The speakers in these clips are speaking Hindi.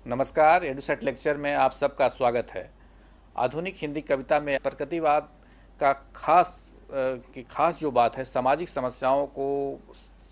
नमस्कार, एडुसेट लेक्चर में आप सबका स्वागत है। आधुनिक हिंदी कविता में प्रगतिवाद का खास जो बात है, सामाजिक समस्याओं को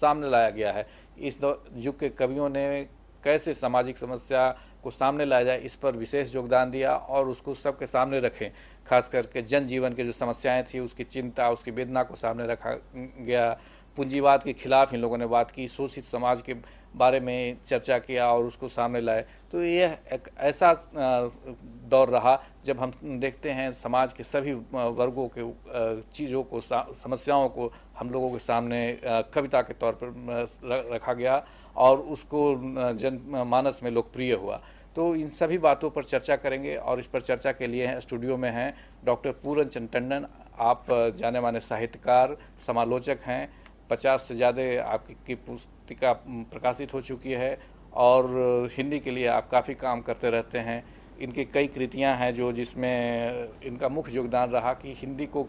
सामने लाया गया है। इस युग के कवियों ने कैसे सामाजिक समस्या को सामने लाया जाए, इस पर विशेष योगदान दिया और उसको सबके सामने रखें। खास करके जनजीवन के जो समस्याएं थी, उसकी चिंता, उसकी वेदना को सामने रखा गया। पूंजीवाद के खिलाफ इन लोगों ने बात की, शोषित समाज के बारे में चर्चा किया और उसको सामने लाए। तो यह एक ऐसा दौर रहा जब हम देखते हैं समाज के सभी वर्गों के चीज़ों को, समस्याओं को हम लोगों के सामने कविता के तौर पर रखा गया और उसको जनमानस में लोकप्रिय हुआ। तो इन सभी बातों पर चर्चा करेंगे और इस पर चर्चा के लिए स्टूडियो में हैं डॉक्टर पूरन चंद टंडन। आप जाने माने साहित्यकार, समालोचक हैं। 50 से ज़्यादा आपकी पुस्तिका प्रकाशित हो चुकी है और हिंदी के लिए आप काफ़ी काम करते रहते हैं। इनकी कई कृतियां हैं जिसमें इनका मुख्य योगदान रहा कि हिंदी को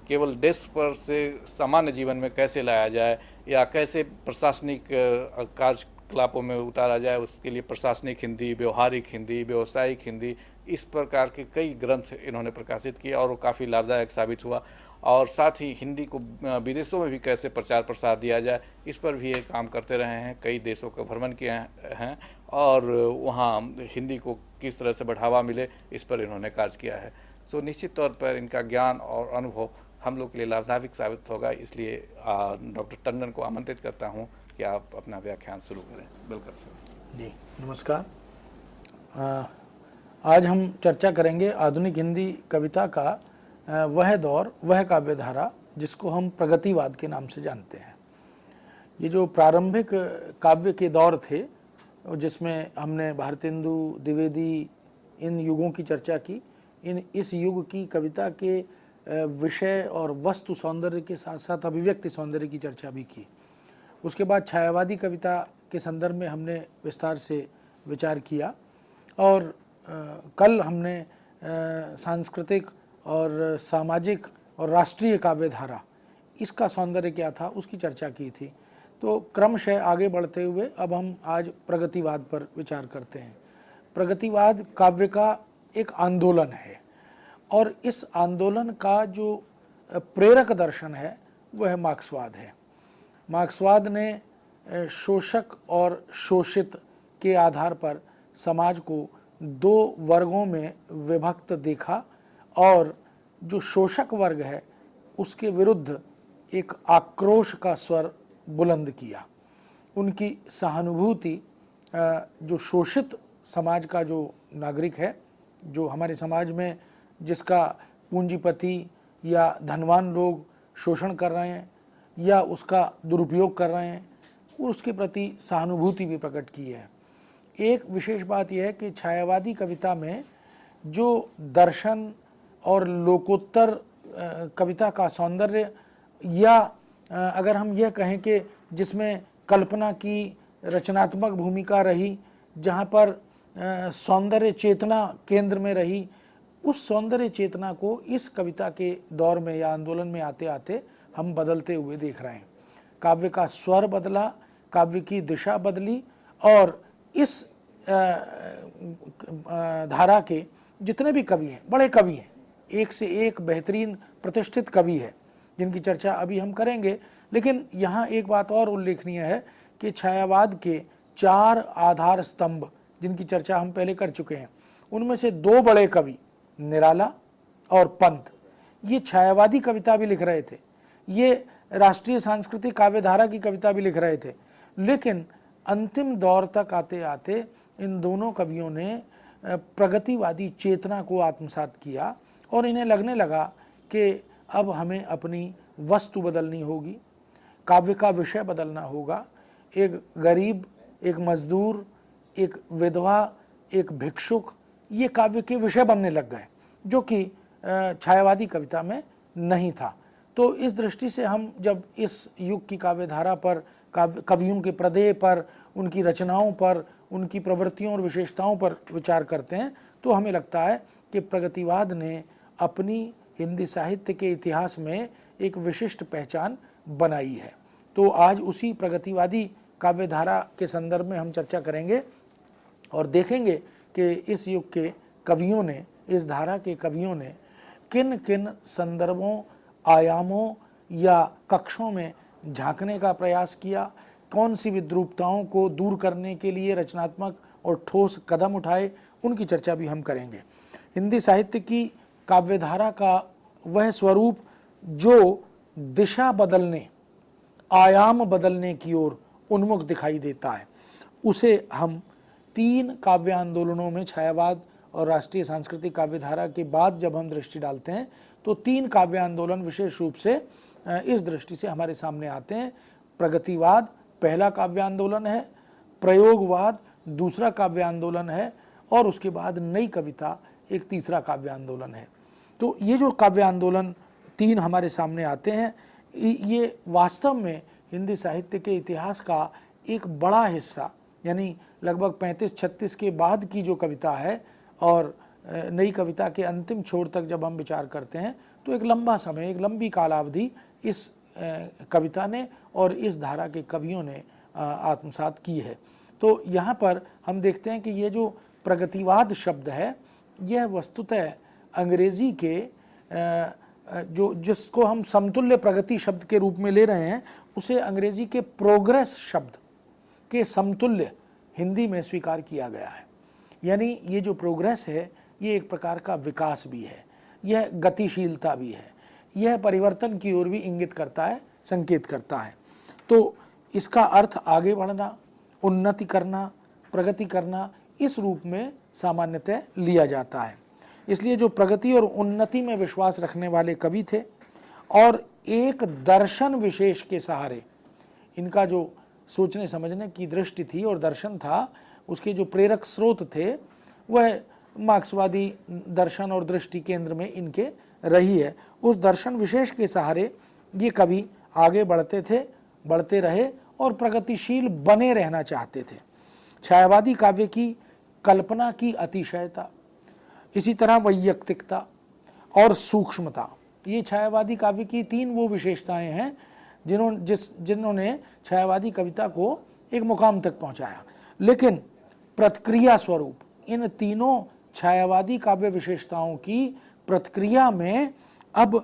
केवल डेस्क पर से सामान्य जीवन में कैसे लाया जाए या कैसे प्रशासनिक कार्यकलापों में उतारा जाए। उसके लिए प्रशासनिक हिंदी, व्यवहारिक हिंदी, व्यावसायिक हिंदी, इस प्रकार के कई ग्रंथ इन्होंने प्रकाशित किए और वो काफ़ी लाभदायक साबित हुआ। और साथ ही हिंदी को विदेशों में भी कैसे प्रचार प्रसार दिया जाए, इस पर भी ये काम करते रहे हैं। कई देशों का भ्रमण किए हैं और वहाँ हिंदी को किस तरह से बढ़ावा मिले, इस पर इन्होंने कार्य किया है। तो निश्चित तौर पर इनका ज्ञान और अनुभव हम लोग के लिए लाभदायक साबित होगा। इसलिए डॉक्टर टंडन को आमंत्रित करता हूँ कि आप अपना व्याख्यान शुरू करें। बिल्कुल सर जी, नमस्कार। आज हम चर्चा करेंगे आधुनिक हिंदी कविता का वह दौर, वह काव्यधारा जिसको हम प्रगतिवाद के नाम से जानते हैं। ये जो प्रारंभिक काव्य के दौर थे, जिसमें हमने भारतेंदु, द्विवेदी, इन युगों की चर्चा की। इस युग की कविता के विषय और वस्तु सौंदर्य के साथ साथ अभिव्यक्ति सौंदर्य की चर्चा भी की। उसके बाद छायावादी कविता के संदर्भ में हमने विस्तार से विचार किया और कल हमने सांस्कृतिक और सामाजिक और राष्ट्रीय काव्यधारा, इसका सौंदर्य क्या था, उसकी चर्चा की थी। तो क्रमशः आगे बढ़ते हुए अब हम आज प्रगतिवाद पर विचार करते हैं। प्रगतिवाद काव्य का एक आंदोलन है और इस आंदोलन का जो प्रेरक दर्शन है वह मार्क्सवाद है। मार्क्सवाद ने शोषक और शोषित के आधार पर समाज को दो वर्गों में विभक्त देखा और जो शोषक वर्ग है उसके विरुद्ध एक आक्रोश का स्वर बुलंद किया। उनकी सहानुभूति जो शोषित समाज का जो नागरिक है, जो हमारे समाज में जिसका पूंजीपति या धनवान लोग शोषण कर रहे हैं या उसका दुरुपयोग कर रहे हैं, उसके प्रति सहानुभूति भी प्रकट की है। एक विशेष बात यह है कि छायावादी कविता में जो दर्शन और लोकोत्तर कविता का सौंदर्य, या अगर हम यह कहें कि जिसमें कल्पना की रचनात्मक भूमिका रही, जहाँ पर सौंदर्य चेतना केंद्र में रही, उस सौंदर्य चेतना को इस कविता के दौर में या आंदोलन में आते आते हम बदलते हुए देख रहे हैं। काव्य का स्वर बदला, काव्य की दिशा बदली और इस धारा के जितने भी कवि हैं, बड़े कवि हैं, एक से एक बेहतरीन प्रतिष्ठित कवि है जिनकी चर्चा अभी हम करेंगे। लेकिन यहाँ एक बात और उल्लेखनीय है कि छायावाद के 4 आधार स्तंभ जिनकी चर्चा हम पहले कर चुके हैं, उनमें से 2 बड़े कवि निराला और पंत, ये छायावादी कविता भी लिख रहे थे, ये राष्ट्रीय सांस्कृतिक काव्यधारा की कविता भी लिख रहे थे। लेकिन अंतिम दौर तक आते आते इन दोनों कवियों ने प्रगतिवादी चेतना को आत्मसात किया और इन्हें लगने लगा कि अब हमें अपनी वस्तु बदलनी होगी, काव्य का विषय बदलना होगा। एक गरीब, एक मजदूर, एक विधवा एक भिक्षुक, ये काव्य के विषय बनने लग गए, जो कि छायावादी कविता में नहीं था। तो इस दृष्टि से हम जब इस युग की काव्यधारा पर, कवियों के प्रदेय पर, उनकी रचनाओं पर, उनकी प्रवृत्तियों और विशेषताओं पर विचार करते हैं, तो हमें लगता है कि प्रगतिवाद ने अपनी हिंदी साहित्य के इतिहास में एक विशिष्ट पहचान बनाई है। तो आज उसी प्रगतिवादी काव्यधारा के संदर्भ में हम चर्चा करेंगे और देखेंगे कि इस युग के कवियों ने, इस धारा के कवियों ने किन किन संदर्भों, आयामों या कक्षों में झांकने का प्रयास किया, कौन सी विद्रूपताओं को दूर करने के लिए रचनात्मक और ठोस कदम उठाए, उनकी चर्चा भी हम करेंगे। हिंदी साहित्य की काव्यधारा का वह स्वरूप जो दिशा बदलने, आयाम बदलने की ओर उन्मुख दिखाई देता है, उसे हम 3 काव्य आंदोलनों में, छायावाद और राष्ट्रीय सांस्कृतिक काव्यधारा के बाद जब हम दृष्टि डालते हैं, तो 3 काव्य आंदोलन विशेष रूप से इस दृष्टि से हमारे सामने आते हैं। प्रगतिवाद पहला काव्य आंदोलन है, प्रयोगवाद दूसरा काव्य आंदोलन है, और उसके बाद नई कविता एक तीसरा काव्य आंदोलन है। तो ये जो काव्य आंदोलन 3 हमारे सामने आते हैं, ये वास्तव में हिंदी साहित्य के इतिहास का एक बड़ा हिस्सा, यानी लगभग 35-36 के बाद की जो कविता है और नई कविता के अंतिम छोर तक जब हम विचार करते हैं, तो एक लंबा समय, एक लंबी कालावधि इस कविता ने और इस धारा के कवियों ने आत्मसात की है। तो यहाँ पर हम देखते हैं कि ये जो प्रगतिवाद शब्द है, यह वस्तुतः अंग्रेजी के जिसको हम समतुल्य प्रगति शब्द के रूप में ले रहे हैं, उसे अंग्रेजी के प्रोग्रेस शब्द के समतुल्य हिंदी में स्वीकार किया गया है। यानी ये जो प्रोग्रेस है, ये एक प्रकार का विकास भी है, यह गतिशीलता भी है, यह परिवर्तन की ओर भी इंगित करता है, संकेत करता है। तो इसका अर्थ आगे बढ़ना, उन्नति करना, प्रगति करना, इस रूप में सामान्यतः लिया जाता है। इसलिए जो प्रगति और उन्नति में विश्वास रखने वाले कवि थे और एक दर्शन विशेष के सहारे, इनका जो सोचने समझने की दृष्टि थी और दर्शन था, उसके जो प्रेरक स्रोत थे, वह मार्क्सवादी दर्शन और दृष्टि केंद्र में इनके रही है। उस दर्शन विशेष के सहारे ये कवि आगे बढ़ते थे, बढ़ते रहे और प्रगतिशील बने रहना चाहते थे। छायावादी काव्य की कल्पना की अतिशयता, इसी तरह वैयक्तिकता और सूक्ष्मता, ये छायावादी काव्य की 3 वो विशेषताएं हैं जिन्होंने छायावादी कविता को एक मुकाम तक पहुंचाया। लेकिन प्रतिक्रिया स्वरूप इन तीनों छायावादी काव्य विशेषताओं की प्रतिक्रिया में अब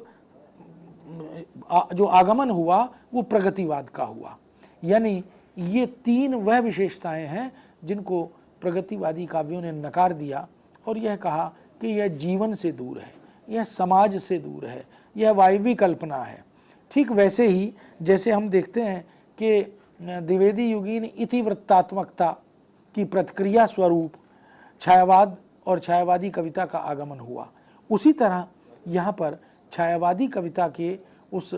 जो आगमन हुआ वो प्रगतिवाद का हुआ। यानी ये 3 वह विशेषताएं हैं जिनको प्रगतिवादी काव्यों ने नकार दिया और यह कहा कि यह जीवन से दूर है, यह समाज से दूर है, यह वायवी कल्पना है। ठीक वैसे ही जैसे हम देखते हैं कि द्विवेदी युगीन इतिवृत्तात्मकता की प्रतिक्रिया स्वरूप छायावाद और छायावादी कविता का आगमन हुआ, उसी तरह यहाँ पर छायावादी कविता के उस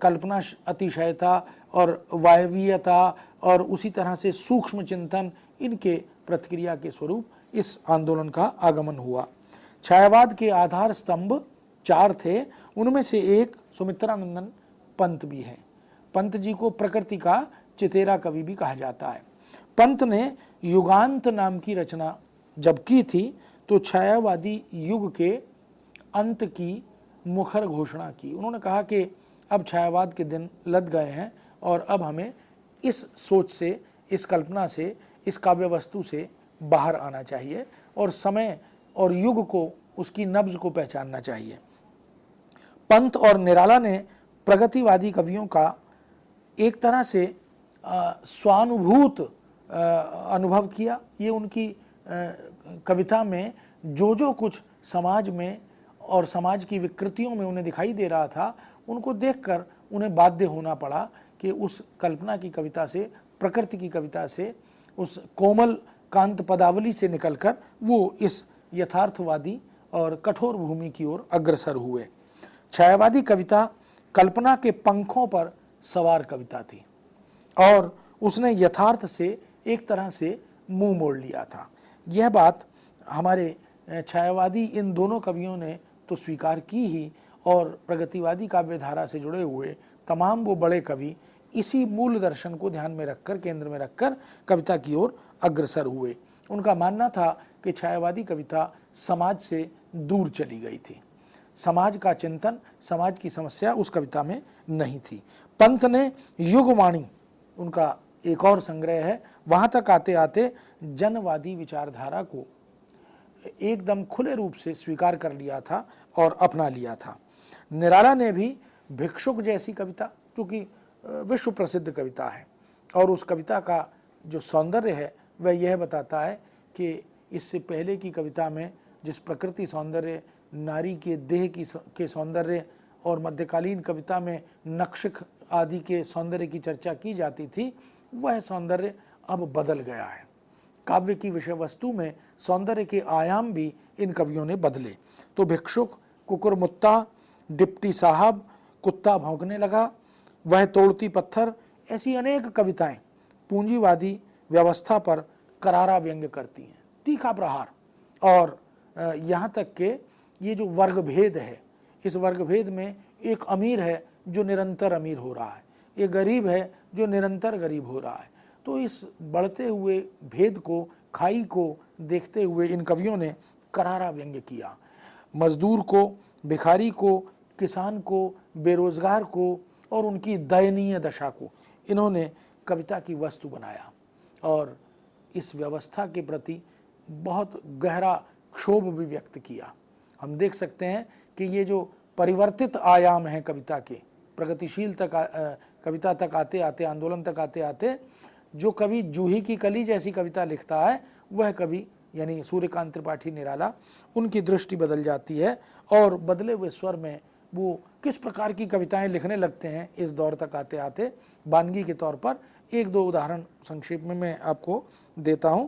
कल्पना अतिशयता और वायवीयता और उसी तरह से सूक्ष्म चिंतन, इनके प्रतिक्रिया के स्वरूप इस आंदोलन का आगमन हुआ। छायावाद के आधार स्तंभ 4 थे, उनमें से एक सुमित्रानंदन पंत भी है। पंत जी को प्रकृति का चितेरा कवि भी कहा जाता है। पंत ने युगांत नाम की रचना जब की थी तो छायावादी युग के अंत की मुखर घोषणा की। उन्होंने कहा कि अब छायावाद के दिन लद गए हैं और अब हमें इस सोच से, इस कल्पना से, इस काव्य वस्तु से बाहर आना चाहिए और समय और युग को, उसकी नब्ज को पहचानना चाहिए। पंत और निराला ने प्रगतिवादी कवियों का एक तरह से स्वानुभूत अनुभव किया। ये उनकी कविता में जो कुछ समाज में और समाज की विकृतियों में उन्हें दिखाई दे रहा था, उनको देखकर उन्हें बाध्य होना पड़ा कि उस कल्पना की कविता से, प्रकृति की कविता से, उस कोमल कांत पदावली से निकलकर वो इस यथार्थवादी और कठोर भूमि की ओर अग्रसर हुए। छायावादी कविता कल्पना के पंखों पर सवार कविता थी और उसने यथार्थ से एक तरह से मुंह मोड़ लिया था। यह बात हमारे छायावादी इन दोनों कवियों ने तो स्वीकार की ही, और प्रगतिवादी काव्य धारा से जुड़े हुए तमाम वो बड़े कवि इसी मूल दर्शन को ध्यान में रखकर, केंद्र में रखकर कविता की ओर अग्रसर हुए। उनका मानना था कि छायावादी कविता समाज से दूर चली गई थी, समाज का चिंतन, समाज की समस्या उस कविता में नहीं थी। पंत ने युगवाणी, उनका एक और संग्रह है, वहां तक आते आते जनवादी विचारधारा को एकदम खुले रूप से स्वीकार कर लिया था और अपना लिया था। निराला ने भी भिक्षुक जैसी कविता, क्योंकि विश्व प्रसिद्ध कविता है, और उस कविता का जो सौंदर्य है वह यह बताता है कि इससे पहले की कविता में जिस प्रकृति सौंदर्य, नारी के देह के सौंदर्य और मध्यकालीन कविता में नक्श आदि के सौंदर्य की चर्चा की जाती थी, वह सौंदर्य अब बदल गया है। काव्य की विषय वस्तु में सौंदर्य के आयाम भी इन कवियों ने बदले। तो भिक्षुक, कुकुरमुत्ता, डिप्टी साहब, कुत्ता भौंकने लगा, वह तोड़ती पत्थर, ऐसी अनेक कविताएं पूंजीवादी व्यवस्था पर करारा व्यंग्य करती हैं, तीखा प्रहार। और यहाँ तक कि ये जो वर्ग भेद है, इस वर्ग भेद में एक अमीर है जो निरंतर अमीर हो रहा है, एक गरीब है जो निरंतर गरीब हो रहा है। तो इस बढ़ते हुए भेद को, खाई को देखते हुए इन कवियों ने करारा व्यंग्य किया। मजदूर को, भिखारी को, किसान को, बेरोजगार को और उनकी दयनीय दशा को इन्होंने कविता की वस्तु बनाया और इस व्यवस्था के प्रति बहुत गहरा क्षोभ भी व्यक्त किया। हम देख सकते हैं कि ये जो परिवर्तित आयाम हैं कविता के, प्रगतिशील तक कविता तक आते आते, आंदोलन तक आते आते, जो कवि जूही की कली जैसी कविता लिखता है, वह कवि यानी सूर्यकांत त्रिपाठी निराला, उनकी दृष्टि बदल जाती है और बदले हुए स्वर में वो किस प्रकार की कविताएं लिखने लगते हैं इस दौर तक आते आते। बानगी के तौर पर एक दो उदाहरण संक्षेप में मैं आपको देता हूं।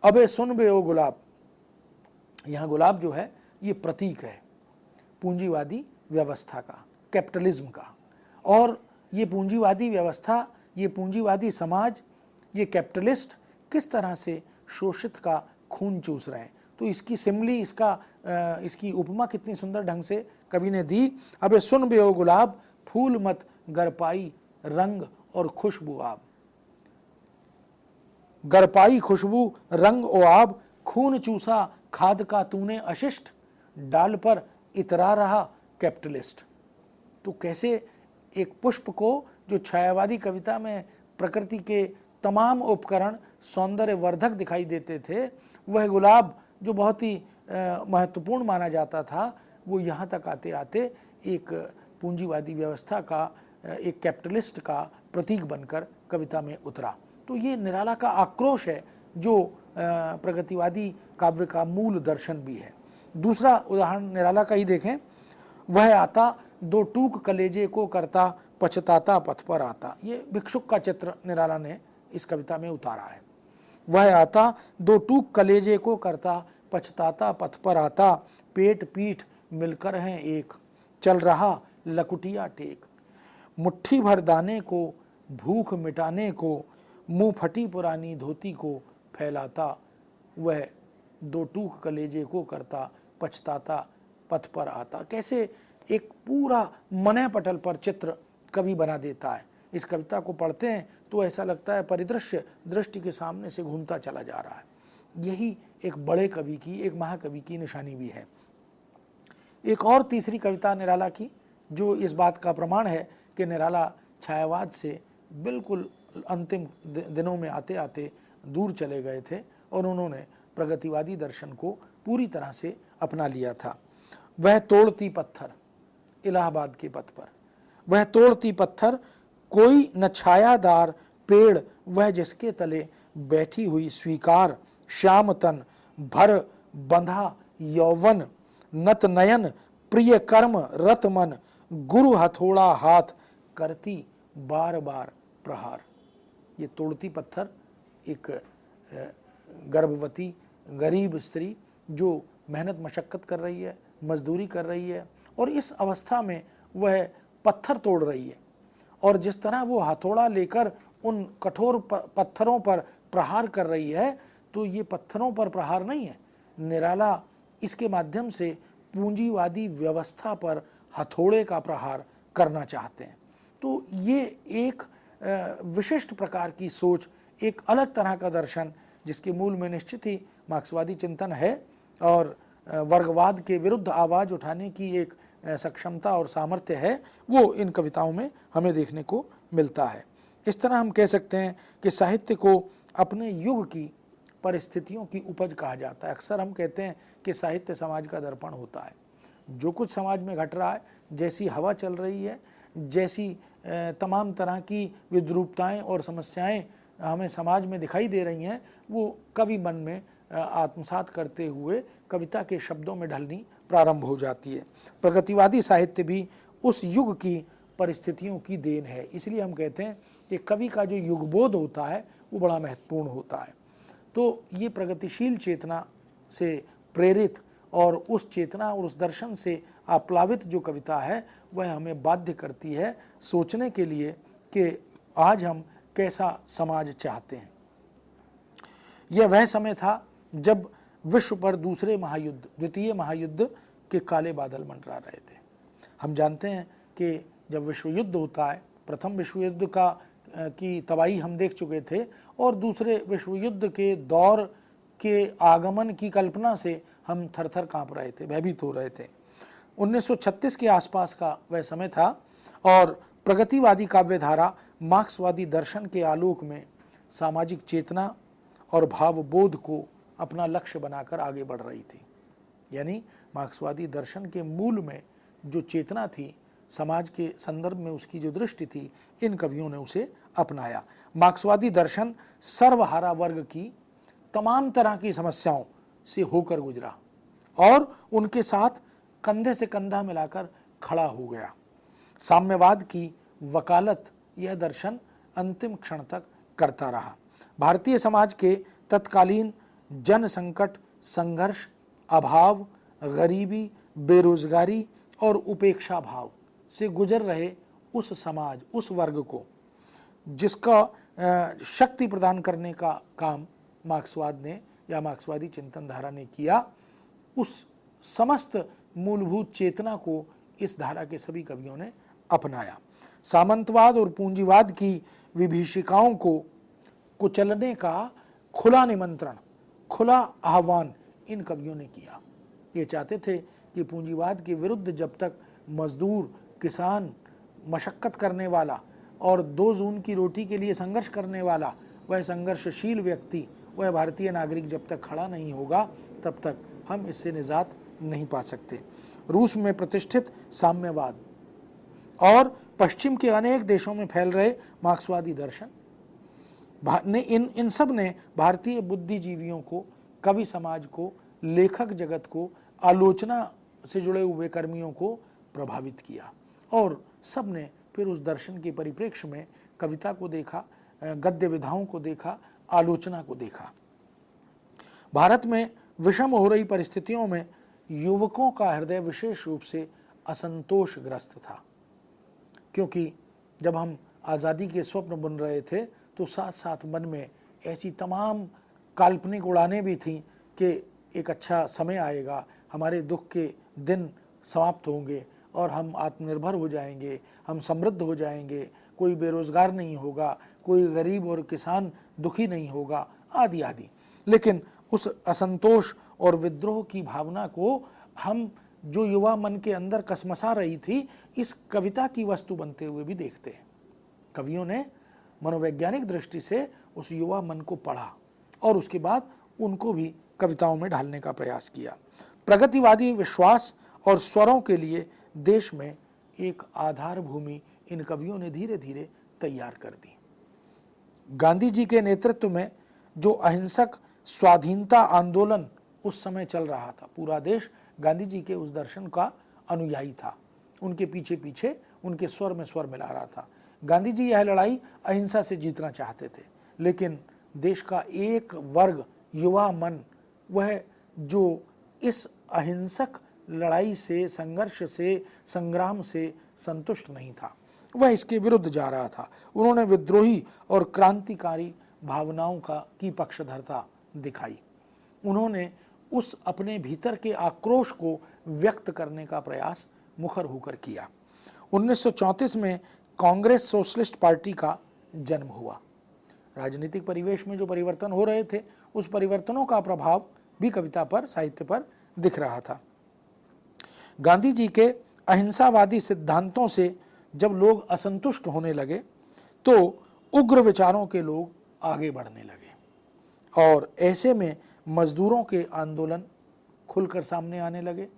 अबे सुन बे ओ गुलाब, यहाँ गुलाब जो है ये प्रतीक है पूंजीवादी व्यवस्था का, कैपिटलिज्म का। और ये पूंजीवादी व्यवस्था, ये पूंजीवादी समाज, ये कैपिटलिस्ट किस तरह से शोषित का खून चूस रहे हैं। तो इसकी सिमली, इसकी उपमा कितनी सुंदर ढंग से कवि ने दी। अबे सुन बे ओ गुलाब, फूल मत गरपाई रंग और खुशबू आब, गरपाई खुशबू रंग ओ आब, खून चूसा खाद का तूने अशिष्ट, डाल पर इतरा रहा कैपिटलिस्ट। तो कैसे एक पुष्प को, जो छायावादी कविता में प्रकृति के तमाम उपकरण सौंदर्य वर्धक दिखाई देते थे, वह गुलाब जो बहुत ही महत्वपूर्ण माना जाता था, वो यहाँ तक आते आते एक पूंजीवादी व्यवस्था का, एक कैपिटलिस्ट का प्रतीक बनकर कविता में उतरा। तो ये निराला का आक्रोश है जो प्रगतिवादी काव्य का मूल दर्शन भी है। दूसरा उदाहरण निराला का ही देखें। वह आता दो टूक कलेजे को करता, पछताता पथ पर आता। ये भिक्षुक का चित्र निराला ने इस कविता में उतारा है। वह आता दो टूक कलेजे को करता, पछताता पथ पर आता, पेट पीठ मिलकर हैं एक, चल रहा लकुटिया टेक, मुट्ठी भर दाने को भूख मिटाने को, मुंह फटी पुरानी धोती को फैलाता, वह दो टूक कलेजे को करता, पछताता पथ पर आता। कैसे एक पूरा मने पटल पर चित्र कवि बना देता है। इस कविता को पढ़ते हैं तो ऐसा लगता है परिदृश्य दृष्टि के सामने से घूमता चला जा रहा है। यही एक बड़े कवि की, एक महाकवि की निशानी भी है। एक और तीसरी कविता निराला की जो इस बात का प्रमाण है कि निराला छायावाद से बिल्कुल अंतिम दिनों में आते आते दूर चले गए थे और उन्होंने प्रगतिवादी दर्शन को पूरी तरह से अपना लिया था। वह तोड़ती पत्थर, इलाहाबाद के पथ पर, वह तोड़ती पत्थर, कोई न छायादार पेड़ वह जिसके तले बैठी हुई स्वीकार, श्याम तन भर बंधा यौवन, नत नयन प्रिय कर्म रत मन, गुरु हथौड़ा हाथ करती बार बार प्रहार। ये तोड़ती पत्थर एक गर्भवती गरीब स्त्री जो मेहनत मशक्कत कर रही है, मजदूरी कर रही है और इस अवस्था में वह पत्थर तोड़ रही है और जिस तरह वो हथौड़ा लेकर उन कठोर पत्थरों पर प्रहार कर रही है, तो ये पत्थरों पर प्रहार नहीं है, निराला इसके माध्यम से पूंजीवादी व्यवस्था पर हथौड़े का प्रहार करना चाहते हैं। तो ये एक विशिष्ट प्रकार की सोच, एक अलग तरह का दर्शन, जिसके मूल में निश्चित ही मार्क्सवादी चिंतन है और वर्गवाद के विरुद्ध आवाज़ उठाने की एक सक्षमता और सामर्थ्य है, वो इन कविताओं में हमें देखने को मिलता है। इस तरह हम कह सकते हैं कि साहित्य को अपने युग की परिस्थितियों की उपज कहा जाता है। अक्सर हम कहते हैं कि साहित्य समाज का दर्पण होता है। जो कुछ समाज में घट रहा है, जैसी हवा चल रही है, जैसी तमाम तरह की विद्रूपताएं और समस्याएं हमें समाज में दिखाई दे रही हैं, वो कवि मन में आत्मसात करते हुए कविता के शब्दों में ढलनी प्रारंभ हो जाती है। प्रगतिवादी साहित्य भी उस युग की परिस्थितियों की देन है। इसलिए हम कहते हैं कि कवि का जो युगबोध होता है वो बड़ा महत्वपूर्ण होता है। तो ये प्रगतिशील चेतना से प्रेरित और उस चेतना और उस दर्शन से आप्लावित जो कविता है, वह हमें बाध्य करती है सोचने के लिए कि आज हम कैसा समाज चाहते हैं। यह वह समय था जब विश्व पर दूसरे महायुद्ध, द्वितीय महायुद्ध के काले बादल मंडरा रहे थे। हम जानते हैं कि जब विश्व युद्ध होता है, प्रथम विश्व युद्ध की तबाही हम देख चुके थे और दूसरे विश्व युद्ध के दौर के आगमन की कल्पना से हम थरथर कांप रहे थे, भयभीत हो रहे थे। 1936 के आसपास का वह समय था और प्रगतिवादी काव्यधारा मार्क्सवादी दर्शन के आलोक में सामाजिक चेतना और भावबोध को अपना लक्ष्य बनाकर आगे बढ़ रही थी। यानी मार्क्सवादी दर्शन के मूल में जो चेतना थी, समाज के संदर्भ में उसकी जो दृष्टि थी, इन कवियों ने उसे अपनाया। मार्क्सवादी दर्शन सर्वहारा वर्ग की तमाम तरह की समस्याओं से होकर गुजरा और उनके साथ कंधे से कंधा मिलाकर खड़ा हो गया। साम्यवाद की वकालत यह दर्शन अंतिम क्षण तक करता रहा। भारतीय समाज के तत्कालीन जन संकट, संघर्ष, अभाव, गरीबी, बेरोजगारी और उपेक्षा भाव से गुजर रहे उस समाज, उस वर्ग को, जिसका शक्ति प्रदान करने का काम मार्क्सवाद ने या मार्क्सवादी चिंतन धारा ने किया, उस समस्त मूलभूत चेतना को इस धारा के सभी कवियों ने अपनाया। सामंतवाद और पूंजीवाद की विभीषिकाओं को कुचलने का खुला निमंत्रण, खुला आह्वान इन कवियों ने किया। ये चाहते थे कि पूंजीवाद के विरुद्ध जब तक मजदूर, किसान, मशक्कत करने वाला और 2 जून की रोटी के लिए संघर्ष करने वाला वह संघर्षशील व्यक्ति, वह भारतीय नागरिक जब तक खड़ा नहीं होगा, तब तक हम इससे निजात नहीं पा सकते। रूस में प्रतिष्ठित साम्यवाद और पश्चिम के अनेक देशों में फैल रहे मार्क्सवादी दर्शन ने इन सब ने भारतीय बुद्धिजीवियों को, कवि समाज को, लेखक जगत को, आलोचना से जुड़े हुए कर्मियों को प्रभावित किया और सब ने फिर उस दर्शन के परिप्रेक्ष्य में कविता को देखा, गद्य विधाओं को देखा, आलोचना को देखा। भारत में विषम हो रही परिस्थितियों में युवकों का हृदय विशेष रूप से असंतोषग्रस्त था, क्योंकि जब हम आज़ादी के स्वप्न बुन रहे थे तो साथ साथ मन में ऐसी तमाम काल्पनिक उड़ानें भी थीं कि एक अच्छा समय आएगा, हमारे दुख के दिन समाप्त होंगे और हम आत्मनिर्भर हो जाएंगे, हम समृद्ध हो जाएंगे, कोई बेरोजगार नहीं होगा, कोई गरीब और किसान दुखी नहीं होगा, आदि आदि। लेकिन उस असंतोष और विद्रोह की भावना को हम, जो युवा मन के अंदर कसमसा रही थी, इस कविता की वस्तु बनते हुए भी देखते हैं। कवियों ने मनोवैज्ञानिक दृष्टि से उस युवा मन को पढ़ा और उसके बाद उनको भी कविताओं में ढालने का प्रयास किया। प्रगतिवादी विश्वास और स्वरों के लिए देश में एक आधार भूमि इन कवियों ने धीरे धीरे तैयार कर दी। गांधी जी के नेतृत्व में जो अहिंसक स्वाधीनता आंदोलन उस समय चल रहा था, पूरा देश गांधी जी के उस दर्शन का अनुयायी था, उनके पीछे पीछे उनके स्वर में स्वर मिला रहा था। गांधी जी यह लड़ाई अहिंसा से जीतना चाहते थे, लेकिन देश का एक वर्ग, युवा मन, वह जो इस अहिंसक लड़ाई से, संघर्ष से, संग्राम से संतुष्ट नहीं था, वह इसके विरुद्ध जा रहा था। उन्होंने विद्रोही और क्रांतिकारी भावनाओं की पक्षधरता दिखाई। उन्होंने उस अपने भीतर के आक्रोश को व्यक्त करने का प्रयास मुखर होकर किया। 1934 में कांग्रेस सोशलिस्ट पार्टी का जन्म हुआ। राजनीतिक परिवेश में जो परिवर्तन हो रहे थे, उस परिवर्तनों का प्रभाव भी कविता पर, साहित्य पर दिख रहा था। गांधी जी के अहिंसावादी सिद्धांतों से जब लोग असंतुष्ट होने लगे तो उग्र विचारों के लोग आगे बढ़ने लगे और ऐसे में मजदूरों के आंदोलन खुलकर सामने आने लगे।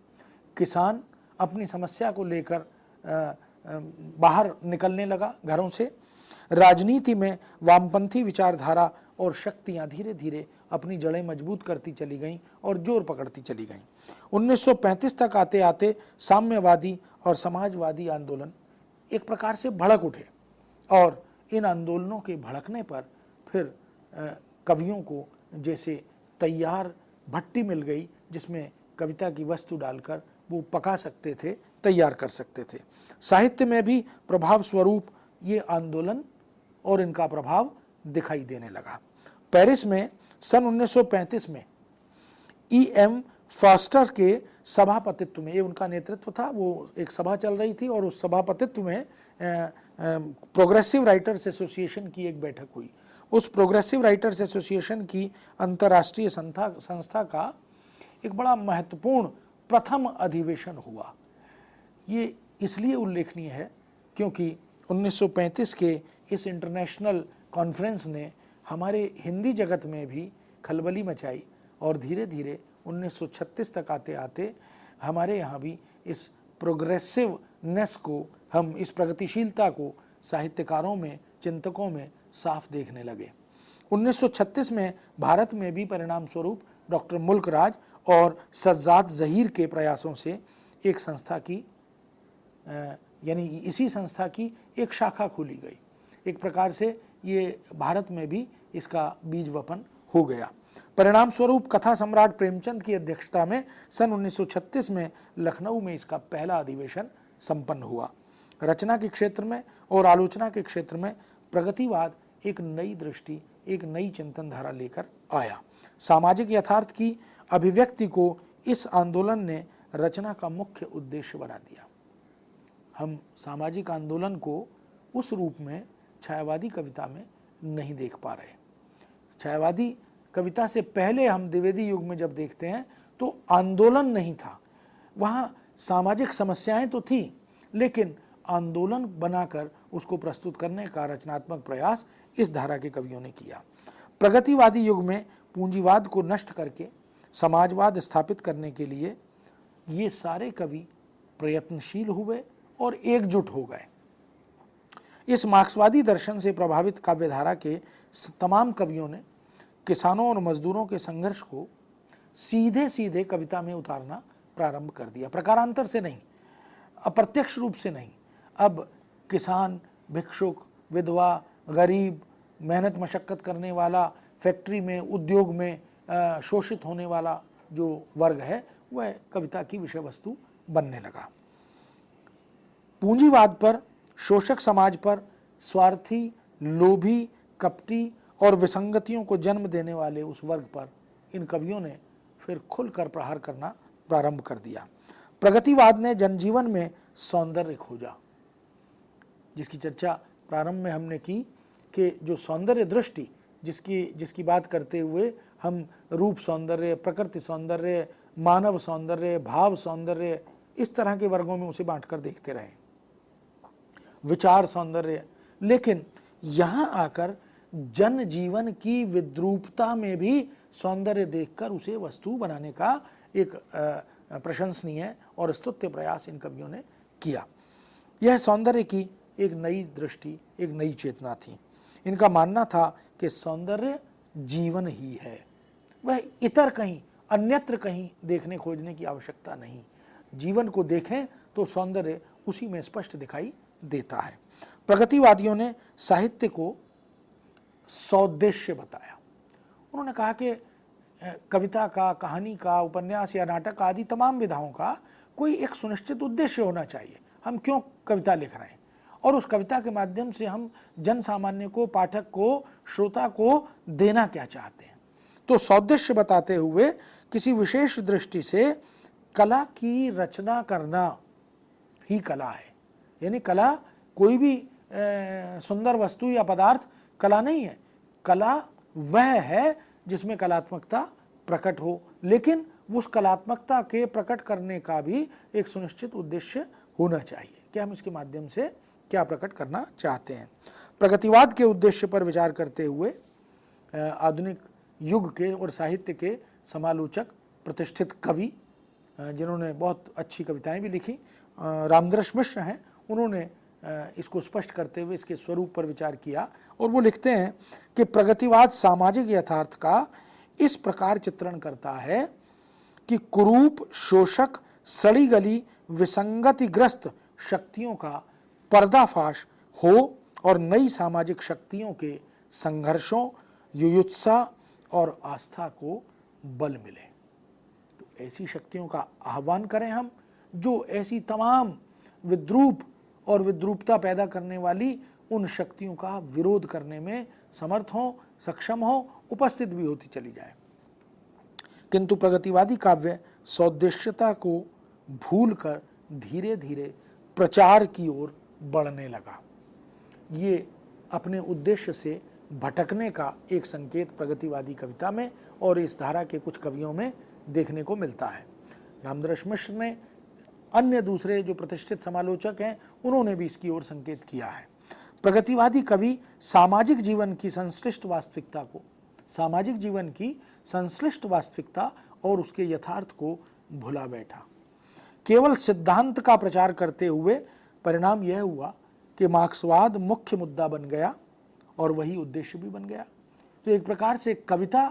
किसान अपनी समस्या को लेकर बाहर निकलने लगा घरों से। राजनीति में वामपंथी विचारधारा और शक्तियां धीरे धीरे अपनी जड़ें मजबूत करती चली गईं और जोर पकड़ती चली गईं। 1935 तक आते आते साम्यवादी और समाजवादी आंदोलन एक प्रकार से भड़क उठे और इन आंदोलनों के भड़कने पर फिर कवियों को जैसे तैयार भट्टी मिल गई जिसमें कविता की वस्तु डालकर वो पका सकते थे, तैयार कर सकते थे। साहित्य में भी प्रभाव स्वरूप ये आंदोलन और इनका प्रभाव दिखाई देने लगा। पेरिस में सन 1935 में E.M. फॉस्टर के सभापतित्व में, ये उनका नेतृत्व था, वो एक सभा चल रही थी और उस सभापतित्व में प्रोग्रेसिव राइटर्स एसोसिएशन की एक बैठक हुई। उस प्रोग्रेसिव राइटर्स एसोसिएशन की अंतर्राष्ट्रीय संस्था का एक बड़ा महत्वपूर्ण प्रथम अधिवेशन हुआ। ये इसलिए उल्लेखनीय है क्योंकि 1935 के इस इंटरनेशनल कॉन्फ्रेंस ने हमारे हिंदी जगत में भी खलबली मचाई और धीरे धीरे 1936 तक आते आते हमारे यहाँ भी इस प्रोग्रेसिवनेस को, हम इस प्रगतिशीलता को साहित्यकारों में, चिंतकों में साफ देखने लगे। 1936 में भारत में भी परिणाम स्वरूप डॉक्टर मुल्क राज और सज्जाद ज़हीर के प्रयासों से एक संस्था की यानी इसी संस्था की एक शाखा खोली गई। एक प्रकार से ये भारत में भी इसका बीज वपन हो गया। परिणाम स्वरूप कथा सम्राट प्रेमचंद की अध्यक्षता में सन 1936 में लखनऊ में इसका पहला अधिवेशन संपन्न हुआ। रचना के क्षेत्र में और आलोचना के क्षेत्र में प्रगतिवाद एक नई दृष्टि, एक नई चिंतन धारा लेकर आया। सामाजिक यथार्थ की अभिव्यक्ति को इस आंदोलन ने रचना का मुख्य उद्देश्य बना दिया। हम सामाजिक आंदोलन को उस रूप में छायावादी कविता में नहीं देख पा रहे। छायावादी कविता से पहले हम द्विवेदी युग में जब देखते हैं तो आंदोलन नहीं था, वहाँ सामाजिक समस्याएं तो थी, लेकिन आंदोलन बनाकर उसको प्रस्तुत करने का रचनात्मक प्रयास इस धारा के कवियों ने किया। प्रगतिवादी युग में पूंजीवाद को नष्ट करके समाजवाद स्थापित करने के लिए ये सारे कवि प्रयत्नशील हुए और एकजुट हो गए। इस मार्क्सवादी दर्शन से प्रभावित काव्यधारा के तमाम कवियों ने किसानों और मजदूरों के संघर्ष को सीधे सीधे कविता में उतारना प्रारंभ कर दिया, प्रकारांतर से नहीं, अप्रत्यक्ष रूप से नहीं। अब किसान, भिक्षुक, विधवा, गरीब, मेहनत मशक्कत करने वाला, फैक्ट्री में, उद्योग में शोषित होने वाला जो वर्ग है वह कविता की विषय वस्तु बनने लगा। पूंजीवाद पर, शोषक समाज पर, स्वार्थी, लोभी, कपटी और विसंगतियों को जन्म देने वाले उस वर्ग पर इन कवियों ने फिर खुलकर प्रहार करना प्रारंभ कर दिया। प्रगतिवाद ने जनजीवन में सौंदर्य खोजा, जिसकी चर्चा प्रारंभ में हमने की कि जो सौंदर्य दृष्टि जिसकी बात करते हुए हम रूप सौंदर्य, प्रकृति सौंदर्य, मानव सौंदर्य, भाव सौंदर्य, इस तरह के वर्गों में उसे बांटकर देखते रहे, विचार सौंदर्य। लेकिन यहाँ आकर जनजीवन की विद्रूपता में भी सौंदर्य देखकर उसे वस्तु बनाने का एक प्रशंसनीय और स्तुत्य प्रयास इन कवियों ने किया। यह सौंदर्य की एक नई दृष्टि, एक नई चेतना थी। इनका मानना था कि सौंदर्य जीवन ही है, वह इतर कहीं, अन्यत्र कहीं देखने खोजने की आवश्यकता नहीं। जीवन को देखें तो सौंदर्य उसी में स्पष्ट दिखाई देता है। प्रगतिवादियों ने साहित्य को सौद्देश्य बताया। उन्होंने कहा कि कविता का, कहानी का, उपन्यास या नाटक आदि तमाम विधाओं का कोई एक सुनिश्चित उद्देश्य होना चाहिए। हम क्यों कविता लिख रहे हैं और उस कविता के माध्यम से हम जन सामान्य को, पाठक को, श्रोता को देना क्या चाहते हैं। तो सौदेश्य बताते हुए किसी विशेष दृष्टि से कला की रचना करना ही कला है। यानी कला कोई भी सुंदर वस्तु या पदार्थ कला नहीं है। कला वह है जिसमें कलात्मकता प्रकट हो, लेकिन उस कलात्मकता के प्रकट करने का भी एक सुनिश्चित उद्देश्य होना चाहिए कि हम इसके माध्यम से क्या प्रकट करना चाहते हैं। प्रगतिवाद के उद्देश्य पर विचार करते हुए आधुनिक युग के और साहित्य के समालोचक, प्रतिष्ठित कवि जिन्होंने बहुत अच्छी कविताएं भी लिखी, रामदर्श मिश्र हैं, उन्होंने इसको स्पष्ट करते हुए इसके स्वरूप पर विचार किया और वो लिखते हैं कि प्रगतिवाद सामाजिक यथार्थ का इस प्रकार चित्रण करता है कि कुरूप, शोषक, सड़ी गली, विसंगतिग्रस्त शक्तियों का पर्दाफाश हो और नई सामाजिक शक्तियों के संघर्षों, युयुत्सा और आस्था को बल मिले। तो ऐसी शक्तियों का आह्वान करें हम, जो ऐसी तमाम विद्रूप और विद्रूपता पैदा करने वाली उन शक्तियों का विरोध करने में समर्थ हो, सक्षम हो, उपस्थित भी होती चली जाए। किंतु प्रगतिवादी काव्य सौदेश्यता को भूलकर धीरे धीरे प्रचार की ओर बढ़ने लगा। ये अपने उद्देश्य से भटकने का एक संकेत प्रगतिवादी कविता में और इस धारा के कुछ कवियों में देखने को मिलता है। रामदर्श मिश्र ने, अन्य दूसरे जो प्रतिष्ठित समालोचक हैं, उन्होंने भी इसकी ओर संकेत किया है। प्रगतिवादी कवि सामाजिक जीवन की संश्लिष्ट वास्तविकता को, सामाजिक जीवन की संश्लिष्ट वास्तविकता और उसके यथार्थ को भुला बैठा। केवल सिद्धांत का प्रचार करते हुए परिणाम यह हुआ कि मार्क्सवाद मुख्य मुद्दा बन गया और वही उद्देश्य भी बन गया। तो एक प्रकार से कविता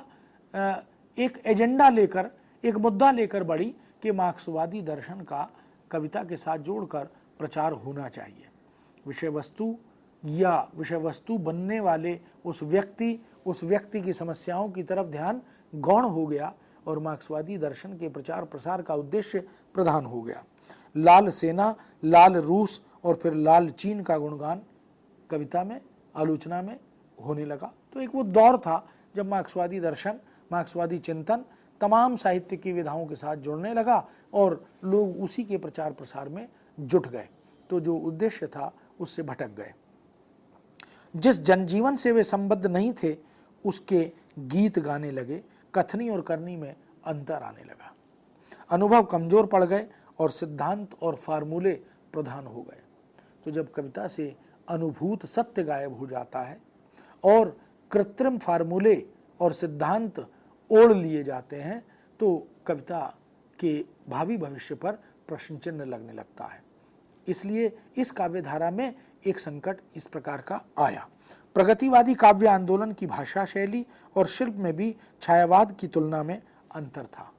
एक एजेंडा लेकर, एक मुद्दा लेकर बढ़ी कि मार्क्सवादी दर्शन का कविता के साथ जोड़कर प्रचार होना चाहिए। विषय वस्तु या विषय वस्तु बनने वाले उस व्यक्ति की समस्याओं की तरफ ध्यान गौण हो गया और मार्क्सवादी दर्शन के प्रचार प्रसार का उद्देश्य प्रधान हो गया। लाल सेना, लाल रूस और फिर लाल चीन का गुणगान कविता में, आलोचना में होने लगा। तो एक वो दौर था जब मार्क्सवादी दर्शन, मार्क्सवादी चिंतन तमाम साहित्य की विधाओं के साथ जुड़ने लगा और लोग उसी के प्रचार प्रसार में जुट गए। तो जो उद्देश्य था उससे भटक गए। जिस जनजीवन से वे संबद्ध नहीं थे उसके गीत गाने लगे, कथनी और करनी में अंतर आने लगा। अनुभव कमजोर पड़ गए और सिद्धांत और फार्मूले प्रधान हो गए। तो जब कविता से अनुभूत सत्य गायब हो जाता है और कृत्रिम फार्मूले और सिद्धांत ओढ़ लिए जाते हैं तो कविता के भावी भविष्य पर प्रश्न चिन्ह लगने लगता है। इसलिए इस काव्य धारा में एक संकट इस प्रकार का आया। प्रगतिवादी काव्य आंदोलन की भाषा शैली और शिल्प में भी छायावाद की तुलना में अंतर था।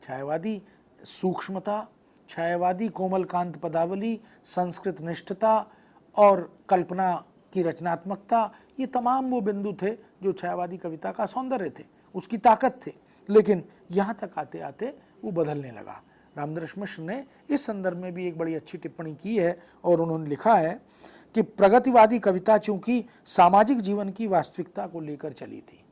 छायावादी सूक्ष्मता, छायावादी कोमलकांत पदावली, संस्कृत निष्ठता और कल्पना की रचनात्मकता, ये तमाम वो बिंदु थे जो छायावादी कविता का सौंदर्य थे, उसकी ताकत थे। लेकिन यहाँ तक आते आते वो बदलने लगा। रामदर्श मिश्र ने इस संदर्भ में भी एक बड़ी अच्छी टिप्पणी की है और उन्होंने लिखा है कि प्रगतिवादी कविता चूंकि सामाजिक जीवन की वास्तविकता को लेकर चली थी,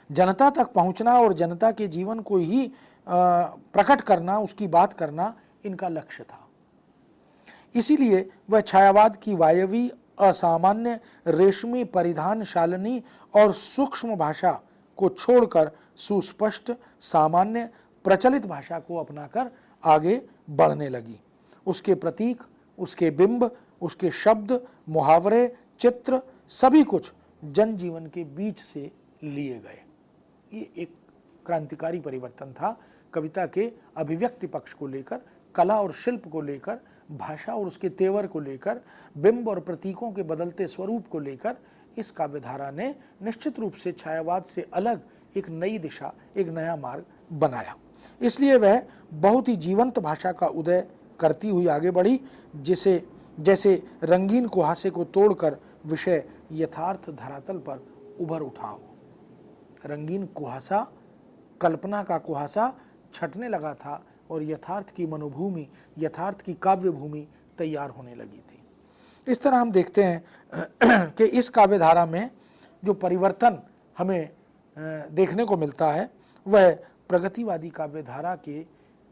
जनता तक पहुंचना और जनता के जीवन को ही प्रकट करना, उसकी बात करना इनका लक्ष्य था। इसीलिए वह छायावाद की वायवी, असामान्य, रेशमी परिधान शालिनी और सूक्ष्म भाषा को छोड़कर सुस्पष्ट, सामान्य, प्रचलित भाषा को अपनाकर आगे बढ़ने लगी। उसके प्रतीक, उसके बिंब, उसके शब्द, मुहावरे, चित्र, सभी कुछ जनजीवन के बीच से लिए गए। ये एक क्रांतिकारी परिवर्तन था कविता के अभिव्यक्ति पक्ष को लेकर, कला और शिल्प को लेकर, भाषा और उसके तेवर को लेकर, बिंब और प्रतीकों के बदलते स्वरूप को लेकर। इस काव्यधारा ने निश्चित रूप से छायावाद से अलग एक नई दिशा, एक नया मार्ग बनाया। इसलिए वह बहुत ही जीवंत भाषा का उदय करती हुई आगे बढ़ी, जिसे जैसे रंगीन कुहासे को तोड़कर विषय यथार्थ धरातल पर उभर उठा हो। रंगीन कुहासा, कल्पना का कुहासा छटने लगा था और यथार्थ की मनोभूमि, यथार्थ की काव्य भूमि तैयार होने लगी थी। इस तरह हम देखते हैं कि इस काव्यधारा में जो परिवर्तन हमें देखने को मिलता है वह प्रगतिवादी काव्यधारा के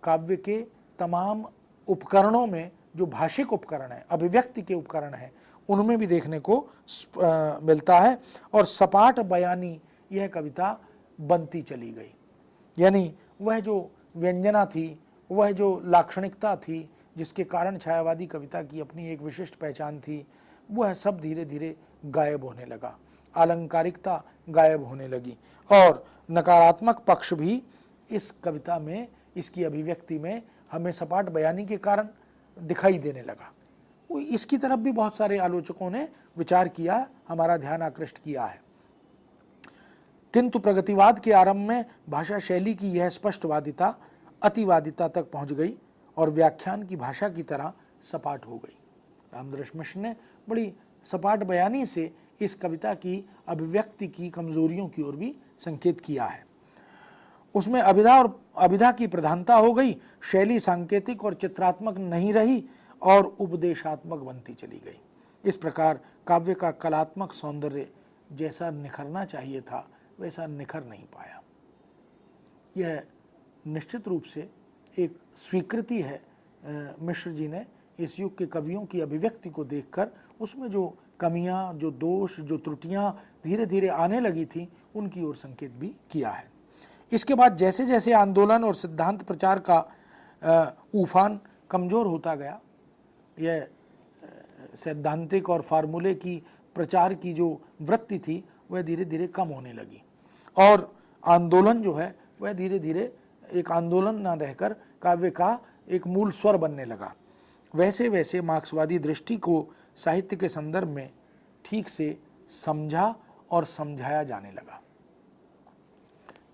काव्य के तमाम उपकरणों में, जो भाषिक उपकरण है, अभिव्यक्ति के उपकरण हैं, उनमें भी देखने को मिलता है। और सपाट बयानी यह कविता बनती चली गई। यानी वह जो व्यंजना थी, वह जो लाक्षणिकता थी, जिसके कारण छायावादी कविता की अपनी एक विशिष्ट पहचान थी, वह सब धीरे धीरे गायब होने लगा। आलंकारिकता गायब होने लगी और नकारात्मक पक्ष भी इस कविता में, इसकी अभिव्यक्ति में हमें सपाट बयानी के कारण दिखाई देने लगा। इसकी तरफ भी बहुत सारे आलोचकों ने विचार किया, हमारा ध्यान आकृष्ट किया है। किंतु प्रगतिवाद के आरंभ में भाषा शैली की यह स्पष्टवादिता अतिवादिता तक पहुंच गई और व्याख्यान की भाषा की तरह सपाट हो गई। रामदर्श मिश्र ने बड़ी सपाट बयानी से इस कविता की अभिव्यक्ति की कमजोरियों की ओर भी संकेत किया है। उसमें अभिधा की प्रधानता हो गई, शैली सांकेतिक और चित्रात्मक नहीं रही और उपदेशात्मक बनती चली गई। इस प्रकार काव्य का कलात्मक सौंदर्य जैसा निखरना चाहिए था वैसा निखर नहीं पाया। यह निश्चित रूप से एक स्वीकृति है मिश्र जी ने इस युग के कवियों की अभिव्यक्ति को देखकर, उसमें जो कमियां, जो दोष, जो त्रुटियां धीरे धीरे आने लगी थी, उनकी ओर संकेत भी किया है। इसके बाद जैसे जैसे आंदोलन और सिद्धांत प्रचार का उफान कमजोर होता गया, यह सैद्धांतिक और फार्मूले की प्रचार की जो वृत्ति थी वह धीरे धीरे कम होने लगी और आंदोलन जो है वह धीरे धीरे एक आंदोलन न रहकर काव्य का एक मूल स्वर बनने लगा। वैसे वैसे मार्क्सवादी दृष्टि को साहित्य के संदर्भ में ठीक से समझा और समझाया जाने लगा।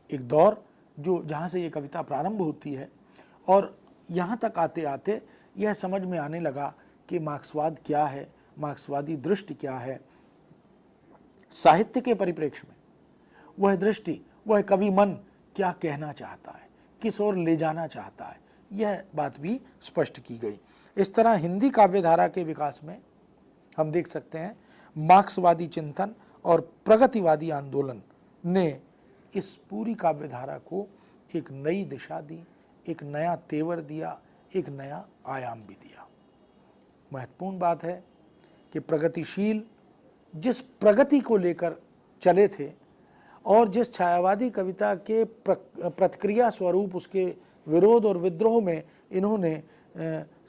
एक दौर जो जहाँ से ये कविता प्रारंभ होती है और यहाँ तक आते आते यह समझ में आने लगा कि मार्क्सवाद क्या है, मार्क्सवादी दृष्टि क्या है। साहित्य के परिप्रेक्ष्य में वह दृष्टि, वह कवि मन क्या कहना चाहता है, किस ओर ले जाना चाहता है, यह बात भी स्पष्ट की गई। इस तरह हिंदी काव्यधारा के विकास में हम देख सकते हैं मार्क्सवादी चिंतन और प्रगतिवादी आंदोलन ने इस पूरी काव्यधारा को एक नई दिशा दी, एक नया तेवर दिया, एक नया आयाम भी दिया। महत्वपूर्ण बात है कि प्रगतिशील जिस प्रगति को लेकर चले थे और जिस छायावादी कविता के प्रतिक्रिया स्वरूप उसके विरोध और विद्रोह में इन्होंने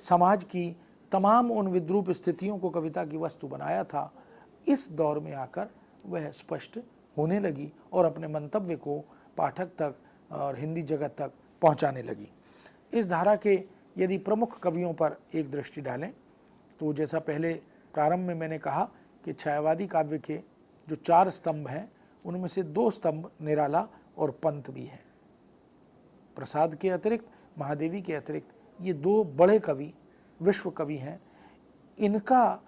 समाज की तमाम उन विद्रूप स्थितियों को कविता की वस्तु बनाया था, इस दौर में आकर वह स्पष्ट होने लगी और अपने मंतव्य को पाठक तक और हिंदी जगत तक पहुंचाने लगी। इस धारा के यदि प्रमुख कवियों पर एक दृष्टि डालें तो जैसा पहले प्रारंभ में मैंने कहा कि छायावादी काव्य के जो 4 स्तंभ हैं उनमें से 2 स्तंभ निराला और पंत भी हैं। प्रसाद के अतिरिक्त, महादेवी के अतिरिक्त ये 2 बड़े कवि, विश्व कवि हैं। इनका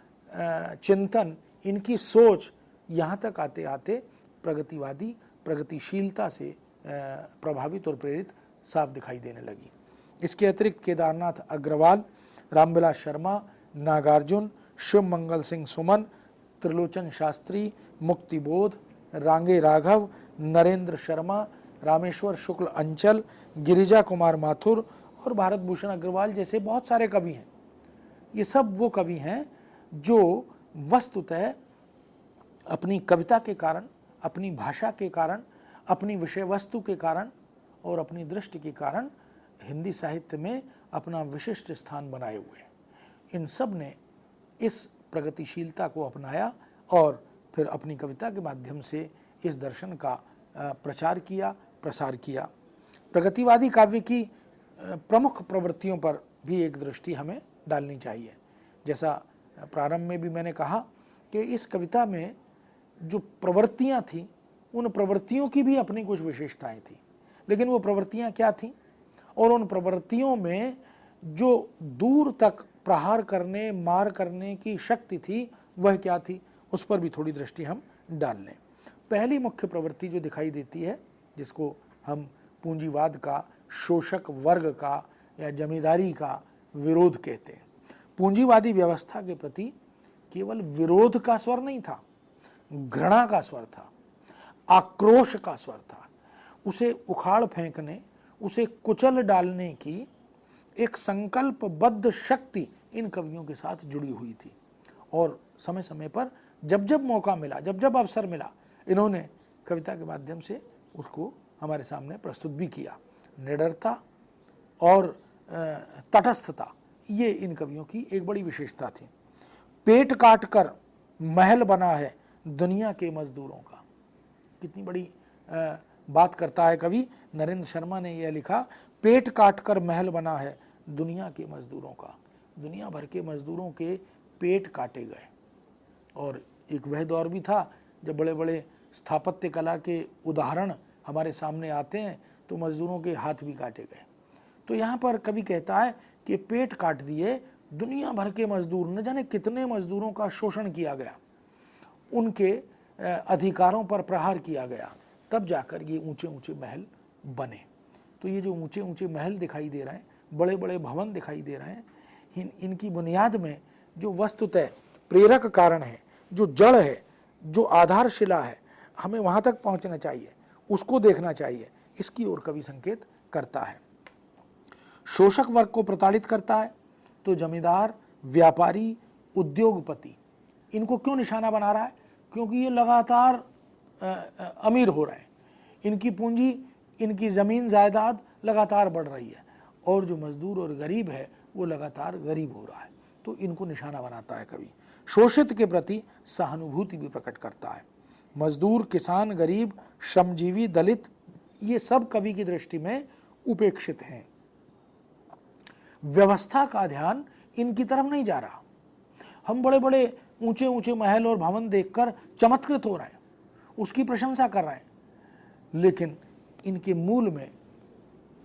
चिंतन, इनकी सोच यहाँ तक आते आते प्रगतिवादी, प्रगतिशीलता से प्रभावित और प्रेरित साफ दिखाई देने लगी। इसके अतिरिक्त केदारनाथ अग्रवाल, रामविलास शर्मा, नागार्जुन, शिव मंगल सिंह सुमन, त्रिलोचन शास्त्री, मुक्तिबोध, रांगे राघव, नरेंद्र शर्मा, रामेश्वर शुक्ल अंचल, गिरिजा कुमार माथुर और भारत भूषण अग्रवाल जैसे बहुत सारे कवि हैं। ये सब वो कवि हैं जो वस्तुतः अपनी कविता के कारण, अपनी भाषा के कारण, अपनी विषय वस्तु के कारण और अपनी दृष्टि के कारण हिंदी साहित्य में अपना विशिष्ट स्थान बनाए हुए हैं। इन सब ने इस प्रगतिशीलता को अपनाया और फिर अपनी कविता के माध्यम से इस दर्शन का प्रचार किया, प्रसार किया। प्रगतिवादी काव्य की प्रमुख प्रवृत्तियों पर भी एक दृष्टि हमें डालनी चाहिए। जैसा प्रारंभ में भी मैंने कहा कि इस कविता में जो प्रवृत्तियां थीं, उन प्रवृत्तियों की भी अपनी कुछ विशेषताएं थीं, लेकिन वो प्रवृत्तियां क्या थीं और उन प्रवृत्तियों में जो दूर तक प्रहार करने, मार करने की शक्ति थी वह क्या थी, उस पर भी थोड़ी दृष्टि हम डाल लें। पहली मुख्य प्रवृत्ति जो दिखाई देती है, जिसको हम पूंजीवाद का, शोषक वर्ग का या जमींदारी का विरोध कहते हैं। पूंजीवादी व्यवस्था के प्रति केवल विरोध का स्वर नहीं था, घृणा का स्वर था। आक्रोश का स्वर था, उसे उखाड़ फेंकने, उसे कुचल डालने की एक संकल्पबद्ध शक्ति इन कवियों के साथ जुड़ी हुई थी। और समय समय पर जब जब मौका मिला, जब जब अवसर मिला, इन्होंने कविता के माध्यम से उसको हमारे सामने प्रस्तुत भी किया। निडरता और तटस्थता ये इन कवियों की एक बड़ी विशेषता थी। पेट काट कर महल बना है दुनिया के मजदूरों का। कितनी बड़ी बात करता है कवि नरेंद्र शर्मा ने यह लिखा, पेट काट कर महल बना है दुनिया के मजदूरों का। दुनिया भर के मजदूरों के पेट काटे गए। और एक वह दौर भी था जब बड़े बड़े स्थापत्य कला के उदाहरण हमारे सामने आते हैं तो मजदूरों के हाथ भी काटे गए। तो यहाँ पर कवि कहता है कि पेट काट दिए दुनिया भर के मजदूर, न जाने कितने मजदूरों का शोषण किया गया, उनके अधिकारों पर प्रहार किया गया, तब जाकर ये ऊंचे ऊंचे महल बने। तो ये जो ऊंचे ऊंचे महल दिखाई दे रहे हैं, बड़े बड़े भवन दिखाई दे रहे हैं, इनकी बुनियाद में जो वस्तुतः प्रेरक कारण है, जो जड़ है, जो आधारशिला है, हमें वहाँ तक पहुँचना चाहिए, उसको देखना चाहिए, इसकी ओर कवि संकेत करता है। शोषक वर्ग को प्रताड़ित करता है तो जमींदार, व्यापारी, उद्योगपति, इनको क्यों निशाना बना रहा है? क्योंकि ये लगातार अमीर हो रहे हैं, इनकी पूंजी, इनकी ज़मीन जायदाद लगातार बढ़ रही है, और जो मजदूर और गरीब है वो लगातार गरीब हो रहा है। तो इनको निशाना बनाता है कवि। शोषित के प्रति सहानुभूति भी प्रकट करता है। मजदूर, किसान, गरीब, श्रमजीवी, दलित, ये सब कवि की दृष्टि में उपेक्षित हैं। व्यवस्था का ध्यान इनकी तरफ नहीं जा रहा। हम बड़े बड़े ऊंचे ऊंचे महल और भवन देखकर चमत्कृत हो रहे हैं, उसकी प्रशंसा कर रहे हैं, लेकिन इनके मूल में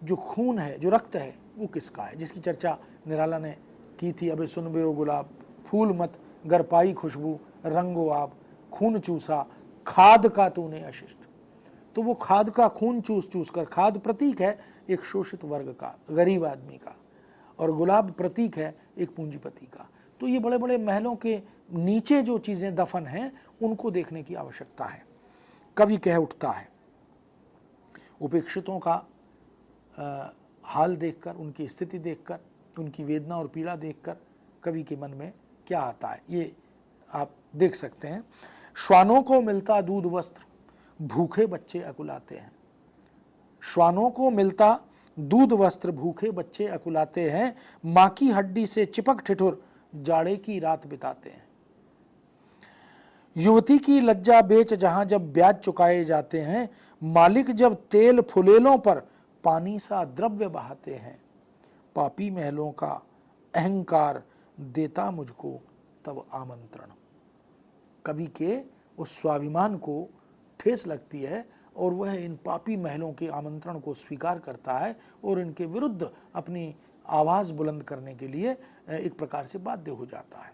जो खून है, जो रक्त है, वो किसका है? जिसकी चर्चा निराला ने की थी, अबे सुन बे ओ गुलाब, फूल मत गर पाई खुशबू, रंगो आप, खून चूसा, खाद का तूने अशिष्ट। तो वो खाद का खून चूस चूस कर, खाद प्रतीक है एक शोषित वर्ग का, गरीब आदमी का, और गुलाब प्रतीक है एक पूंजीपति का। तो ये बड़े बड़े महलों के नीचे जो चीज़ें दफन हैं, उनको देखने की आवश्यकता है। कवि कह उठता है, उपेक्षितों का हाल देखकर, उनकी स्थिति देखकर, उनकी वेदना और पीड़ा देखकर कवि के मन में क्या आता है, ये आप देख सकते हैं। श्वानों को मिलता दूध वस्त्र, भूखे बच्चे अकुलाते हैं। श्वानों को मिलता दूध वस्त्र, भूखे बच्चे अकुलाते हैं। माँ की हड्डी से चिपक ठिठुर जाड़े की रात बिताते हैं। युवती की लज्जा बेच जहां जब ब्याज चुकाए जाते हैं, मालिक जब तेल फुलेलों पर पानी सा द्रव्य बहाते हैं। पापी महलों का अहंकार देता मुझको तब आमंत्रण। कवि के उस स्वाभिमान को ठेस लगती है और वह इन पापी महलों के आमंत्रण को स्वीकार करता है और इनके विरुद्ध अपनी आवाज़ बुलंद करने के लिए एक प्रकार से बाध्य हो जाता है।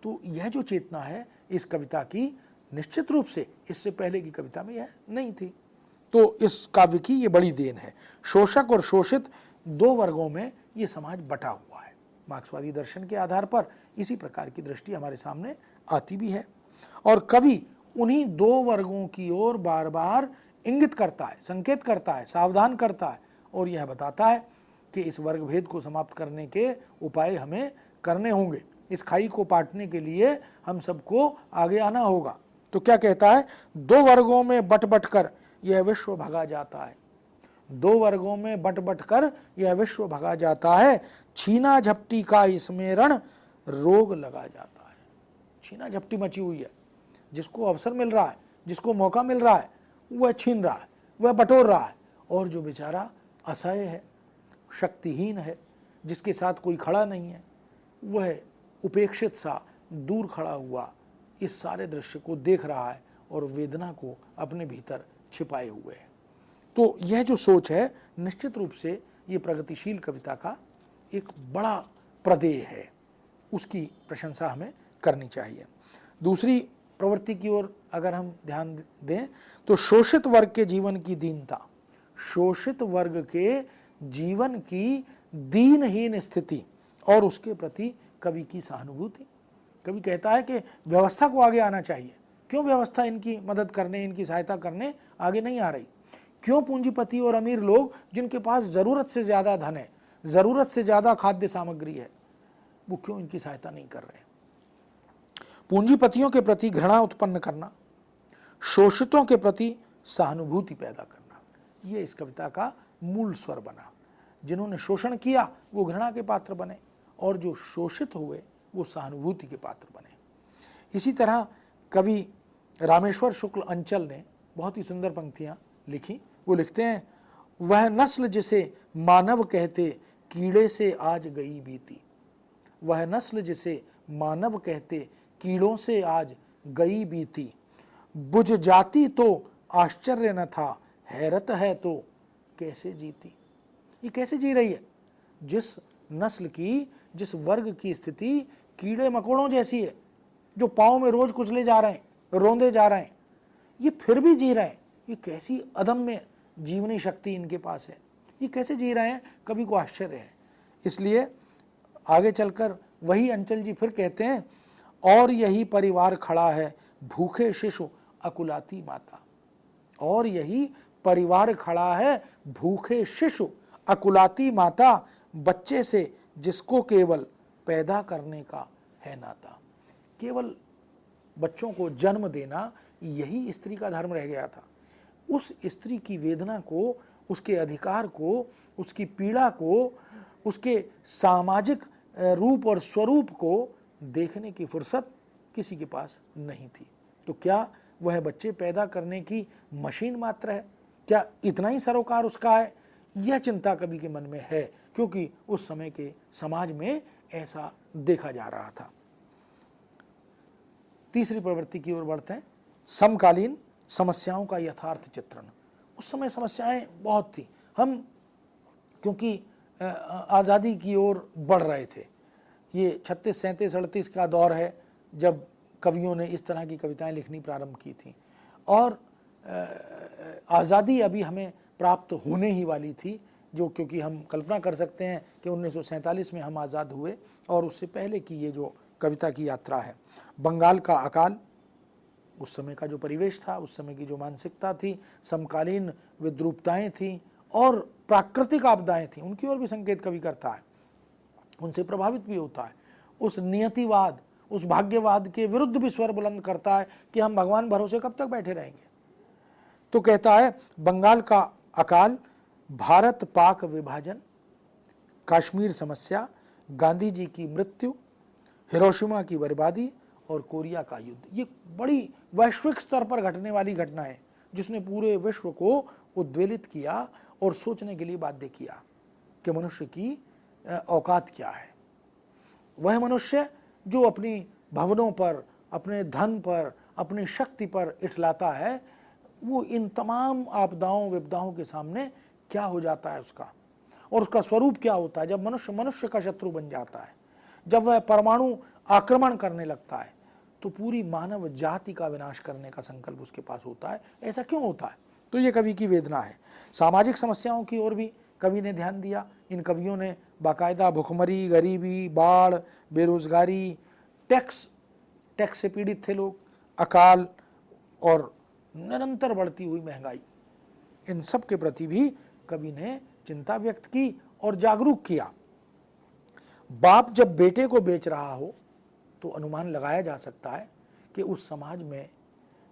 तो यह जो चेतना है इस कविता की, निश्चित रूप से इससे पहले की कविता में यह नहीं थी। तो इस काव्य की ये बड़ी देन है। शोषक और शोषित दो वर्गों में ये समाज बटा हुआ है। मार्क्सवादी दर्शन के आधार पर इसी प्रकार की दृष्टि हमारे सामने आती भी है, और कवि उन्हीं दो वर्गों की ओर बार बार इंगित करता है, संकेत करता है, सावधान करता है, और यह बताता है कि इस वर्ग भेद को समाप्त करने के उपाय हमें करने होंगे। इस खाई को पाटने के लिए हम सबको आगे आना होगा। तो क्या कहता है? दो वर्गों में बट बट कर यह विश्व भगा जाता है। दो वर्गों में बट बट कर यह विश्व भगा जाता है। छीना झपटी का इसमें रण रोग लगा जाता है। छीना झपटी मची हुई है। जिसको अवसर मिल रहा है, जिसको मौका मिल रहा है, वह छीन रहा है, वह बटोर रहा है, और जो बेचारा असहाय है, शक्तिहीन है, जिसके साथ कोई खड़ा नहीं है, वह उपेक्षित सा दूर खड़ा हुआ इस सारे दृश्य को देख रहा है और वेदना को अपने भीतर छिपाए हुए है। तो यह जो सोच है, निश्चित रूप से ये प्रगतिशील कविता का एक बड़ा प्रदेय है, उसकी प्रशंसा हमें करनी चाहिए। दूसरी प्रवृत्ति की ओर अगर हम ध्यान दें तो शोषित वर्ग के जीवन की दीनता, शोषित वर्ग के जीवन की दीनहीन स्थिति और उसके प्रति कवि की सहानुभूति। कवि कहता है कि व्यवस्था को आगे आना चाहिए, क्यों व्यवस्था इनकी मदद करने, इनकी सहायता करने आगे नहीं आ रही? क्यों पूंजीपति और अमीर लोग जिनके पास ज़रूरत से ज़्यादा धन है, ज़रूरत से ज़्यादा खाद्य सामग्री है, वो क्यों इनकी सहायता नहीं कर रहे? पूंजीपतियों के प्रति घृणा उत्पन्न करना, शोषितों के प्रति सहानुभूति पैदा करना, ये इस कविता का मूल स्वर बना। जिन्होंने शोषण किया वो घृणा के पात्र बने और जो शोषित हुए वो सहानुभूति के पात्र बने। इसी तरह कवि रामेश्वर शुक्ल अंचल ने बहुत ही सुंदर पंक्तियां लिखी। वो लिखते हैं, वह नस्ल जिसे मानव कहते कीड़े से आज गई बीती। वह नस्ल जिसे मानव कहते कीड़ों से आज गई बीती। बुझ जाती तो आश्चर्य न था, हैरत है तो कैसे जीती। ये कैसे जी रही है? जिस नस्ल की, जिस वर्ग की स्थिति कीड़े मकोड़ों जैसी है, जो पाँव में रोज कुचले जा रहे हैं, रोंदे जा रहे हैं, ये फिर भी जी रहे हैं। ये कैसी अदम्य जीवनी शक्ति इनके पास है, ये कैसे जी रहे हैं? कवि को आश्चर्य है। इसलिए आगे चलकर वही अंचल जी फिर कहते हैं, और यही परिवार खड़ा है भूखे शिशु अकुलाती माता। और यही परिवार खड़ा है भूखे शिशु अकुलाती माता, बच्चे से जिसको केवल पैदा करने का है नाता। केवल बच्चों को जन्म देना यही स्त्री का धर्म रह गया था। उस स्त्री की वेदना को, उसके अधिकार को, उसकी पीड़ा को, उसके सामाजिक रूप और स्वरूप को देखने की फुर्सत किसी के पास नहीं थी। तो क्या वह बच्चे पैदा करने की मशीन मात्र है? क्या इतना ही सरोकार उसका है? यह चिंता कवि के मन में है, क्योंकि उस समय के समाज में ऐसा देखा जा रहा था। तीसरी प्रवृत्ति की ओर बढ़ते हैं, समकालीन समस्याओं का यथार्थ चित्रण। उस समय समस्याएं बहुत थी। हम क्योंकि आज़ादी की ओर बढ़ रहे थे, ये 36, 37, 38 का दौर है जब कवियों ने इस तरह की कविताएं लिखनी प्रारंभ की थी, और आज़ादी अभी हमें प्राप्त होने ही वाली थी, जो क्योंकि हम कल्पना कर सकते हैं कि 1947 में हम आज़ाद हुए, और उससे पहले की ये जो कविता की यात्रा है। बंगाल का अकाल, उस समय का जो परिवेश था, उस समय की जो मानसिकता थी, समकालीन विद्रूपताएं थीं और प्राकृतिक आपदाएं थीं, उनकी ओर भी संकेत कवि करता है, उनसे प्रभावित भी होता है। उस नियतिवाद, उस भाग्यवाद के विरुद्ध भी स्वर बुलंद करता है कि हम भगवान भरोसे कब तक बैठे रहेंगे। तो कहता है, बंगाल का अकाल, भारत पाक विभाजन, कश्मीर समस्या, गांधी जी की मृत्यु, हिरोशिमा की बर्बादी और कोरिया का युद्ध, ये बड़ी वैश्विक स्तर पर घटने वाली घटना है जिसने पूरे विश्व को उद्वेलित किया और सोचने के लिए बाध्य किया कि मनुष्य की औकात क्या है। वह मनुष्य जो अपनी भवनों पर, अपने धन पर, अपनी शक्ति पर इठलाता है, वो इन तमाम आपदाओं विपदाओं के सामने क्या हो जाता है उसका, और उसका स्वरूप क्या होता है। जब मनुष्य मनुष्य का शत्रु बन जाता है, जब वह परमाणु आक्रमण करने लगता है, तो पूरी मानव जाति का विनाश करने का संकल्प उसके पास होता है। ऐसा क्यों होता है? तो ये कवि की वेदना है। सामाजिक समस्याओं की ओर भी कवि ने ध्यान दिया। इन कवियों ने बाकायदा भुखमरी, गरीबी, बाढ़, बेरोजगारी, टैक्स से पीड़ित थे लोग, अकाल और निरंतर बढ़ती हुई महंगाई, इन सब के प्रति भी कवि ने चिंता व्यक्त की और जागरूक किया। बाप जब बेटे को बेच रहा हो तो अनुमान लगाया जा सकता है कि उस समाज में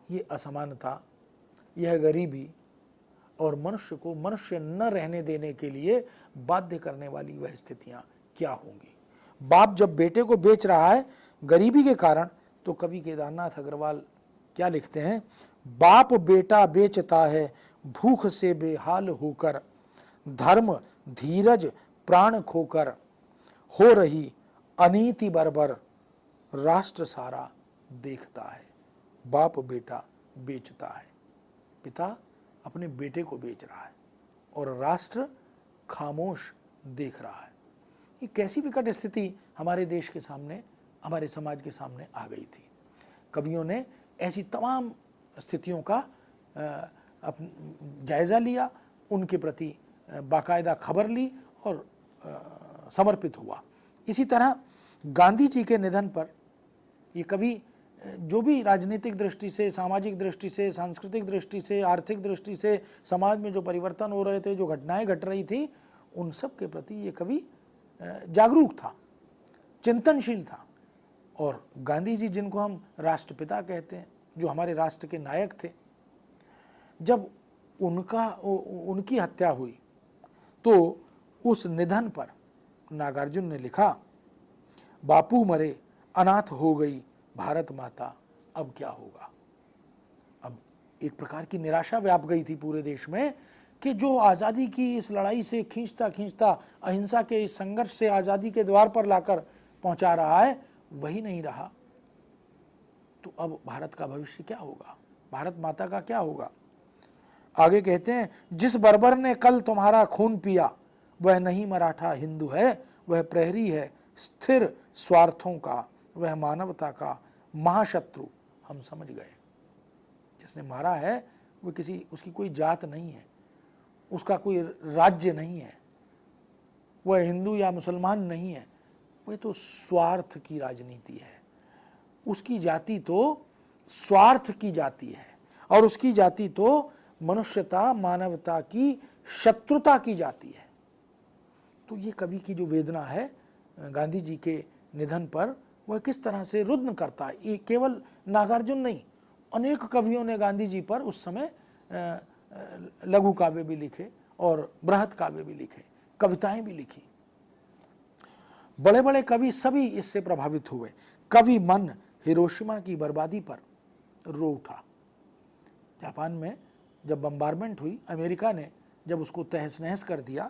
ये असमानता, यह गरीबी और मनुष्य को मनुष्य न रहने देने के लिए बाध्य करने वाली वह स्थितियां क्या होंगी। बाप जब बेटे को बेच रहा है गरीबी के कारण, तो कवि केदारनाथ अग्रवाल क्या लिखते हैं, बाप बेटा बेचता है भूख से बेहाल होकर, धर्म धीरज प्राण खोकर, हो रही अनीति बर्बर राष्ट्र सारा देखता है। बाप बेटा बेचता है, पिता अपने बेटे को बेच रहा है और राष्ट्र खामोश देख रहा है। ये कैसी विकट स्थिति हमारे देश के सामने, हमारे समाज के सामने आ गई थी। कवियों ने ऐसी तमाम स्थितियों का जायजा लिया, उनके प्रति बाकायदा खबर ली और समर्पित हुआ। इसी तरह गांधी जी के निधन पर ये कवि जो भी राजनीतिक दृष्टि से, सामाजिक दृष्टि से, सांस्कृतिक दृष्टि से, आर्थिक दृष्टि से समाज में जो परिवर्तन हो रहे थे, जो घटनाएं घट रही थी, उन सब के प्रति ये कवि जागरूक था, चिंतनशील था। और गांधी जी, जिनको हम राष्ट्रपिता कहते हैं, जो हमारे राष्ट्र के नायक थे, जब उनकी हत्या हुई तो उस निधन पर नागार्जुन ने लिखा, बापू मरे, अनाथ हो गई भारत माता, अब क्या होगा। अब एक प्रकार की निराशा व्याप गई थी पूरे देश में कि जो आज़ादी की इस लड़ाई से खींचता खींचता अहिंसा के इस संघर्ष से आज़ादी के द्वार पर लाकर पहुंचा रहा है, वही नहीं रहा, तो अब भारत का भविष्य क्या होगा, भारत माता का क्या होगा। आगे कहते हैं, जिस बर्बर ने कल तुम्हारा खून पिया, वह नहीं मराठा हिंदू है, वह प्रहरी है स्थिर स्वार्थों का, वह मानवता का महाशत्रु हम समझ गए। जिसने मारा है वो उसकी कोई जात नहीं है, उसका कोई राज्य नहीं है, वह हिंदू या मुसलमान नहीं है, वह तो स्वार्थ की राजनीति है। उसकी जाति तो स्वार्थ की जाति है और उसकी जाति तो मनुष्यता, मानवता की शत्रुता की जाति है। तो ये कवि की जो वेदना है गांधी जी के निधन पर, वह किस तरह से रुद्न करता है। ये केवल नागार्जुन नहीं, अनेक कवियों ने गांधी जी पर उस समय लघु काव्य भी लिखे और बृहत काव्य भी लिखे, कविताएं भी लिखी। बड़े बड़े कवि सभी इससे प्रभावित हुए। कवि मन हिरोशिमा की बर्बादी पर रो उठा। जापान में जब बम्बारमेंट हुई, अमेरिका ने जब उसको तहस नहस कर दिया,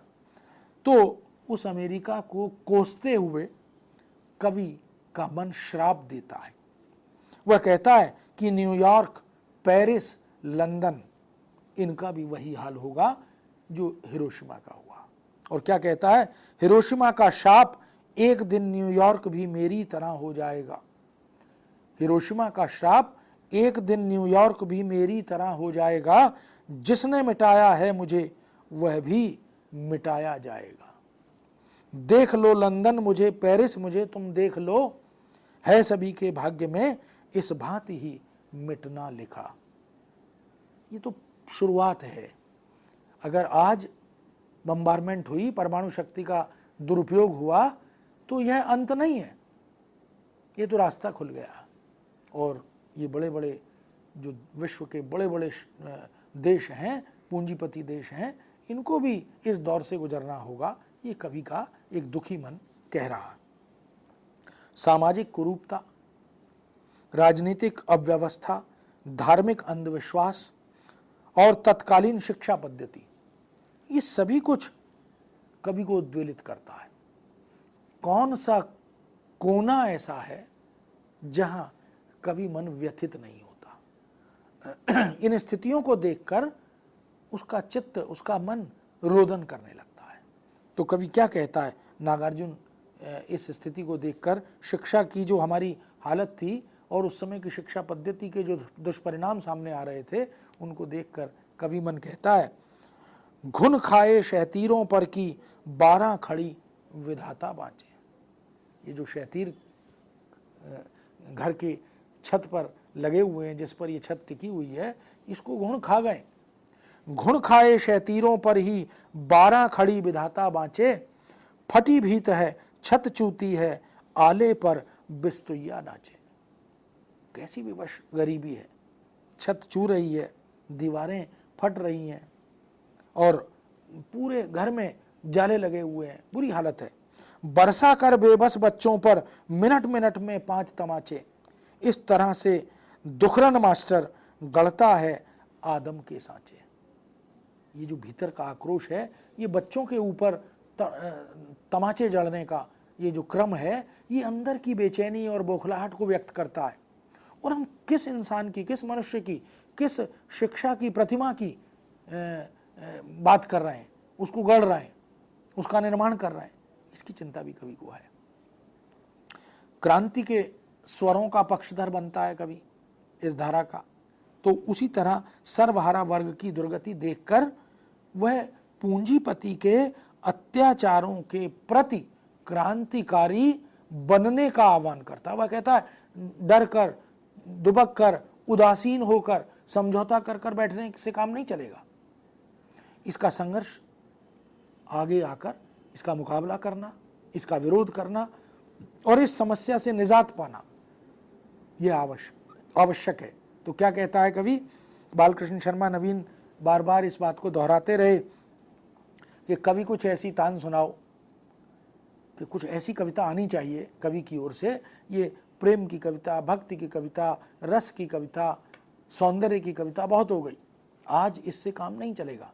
तो उस अमेरिका को कोसते हुए कवि का मन श्राप देता है। वह कहता है कि न्यूयॉर्क, पेरिस, लंदन, इनका भी वही हाल होगा जो हिरोशिमा का हुआ। और क्या कहता है, हिरोशिमा का शाप, एक दिन न्यूयॉर्क भी मेरी तरह हो जाएगा। हिरोशिमा का श्राप, एक दिन न्यूयॉर्क भी मेरी तरह हो जाएगा। जिसने मिटाया है मुझे, वह भी मिटाया जाएगा। देख लो लंदन मुझे, पेरिस मुझे, तुम देख लो, है सभी के भाग्य में इस भांति ही मिटना लिखा। ये तो शुरुआत है। अगर आज बम्बारमेंट हुई, परमाणु शक्ति का दुरुपयोग हुआ, तो यह अंत नहीं है, ये तो रास्ता खुल गया। और ये बड़े बड़े जो विश्व के बड़े बड़े देश हैं, पूंजीपति देश हैं, इनको भी इस दौर से गुजरना होगा, ये कवि का एक दुखी मन कह रहा है। सामाजिक कुरूपता, राजनीतिक अव्यवस्था, धार्मिक अंधविश्वास और तत्कालीन शिक्षा पद्धति, ये सभी कुछ कवि को उद्वेलित करता है। कौन सा कोना ऐसा है जहां कवि मन व्यथित नहीं होता। इन स्थितियों को देखकर उसका चित्त, उसका मन रोदन करने लगता है। तो कवि क्या कहता है, नागार्जुन इस स्थिति को देखकर, शिक्षा की जो हमारी हालत थी और उस समय की शिक्षा पद्धति के जो दुष्परिणाम सामने आ रहे थे, उनको देखकर कवि मन कहता है, घुन खाए शहतीरों पर की 12 खड़ी विधाता बाँचे। ये जो शहतीर घर के छत पर लगे हुए हैं, जिस पर ये छत टिकी हुई है, इसको घुन खा गए। घुन खाए शहतीरों पर ही 12 खड़ी विधाता बाँचे। फटी भीत है, छत चूती है, आले पर बिस्तुइया नाचे। कैसी विवश गरीबी है, छत चू रही है, दीवारें फट रही हैं और पूरे घर में जाले लगे हुए हैं, बुरी हालत है। बरसा कर बेबस बच्चों पर मिनट मिनट में 5 तमाचे। इस तरह से दुखरन मास्टर गढ़ता है आदम के सांचे। ये जो भीतर का आक्रोश है, ये बच्चों के ऊपर तमाचे जड़ने का ये जो क्रम है, ये अंदर की बेचैनी और बौखलाहट को व्यक्त करता है। और हम किस इंसान की, किस मनुष्य की, किस शिक्षा की प्रतिमा की बात कर रहे हैं, उसको गढ़ रहे हैं, उसका निर्माण कर रहे हैं, इसकी चिंता भी कवि को है। क्रांति के स्वरों का पक्षधर बनता है कवि इस धारा का। तो उसी तरह सर्वहारा वर्ग की दुर्गति देखकर वह पूंजीपति के अत्याचारों के प्रति क्रांतिकारी बनने का आह्वान करता है। वह कहता है, डर कर दुबक कर, उदासीन होकर, समझौता कर कर बैठने से काम नहीं चलेगा। इसका संघर्ष आगे आकर इसका मुकाबला करना, इसका विरोध करना और इस समस्या से निजात पाना, यह आवश्यक है। तो क्या कहता है कवि बालकृष्ण शर्मा नवीन, बार बार इस बात को दोहराते रहे कि कवि कुछ ऐसी तान सुनाओ, कि कुछ ऐसी कविता आनी चाहिए कवि की ओर से। ये प्रेम की कविता, भक्ति की कविता, रस की कविता, सौंदर्य की कविता बहुत हो गई, आज इससे काम नहीं चलेगा।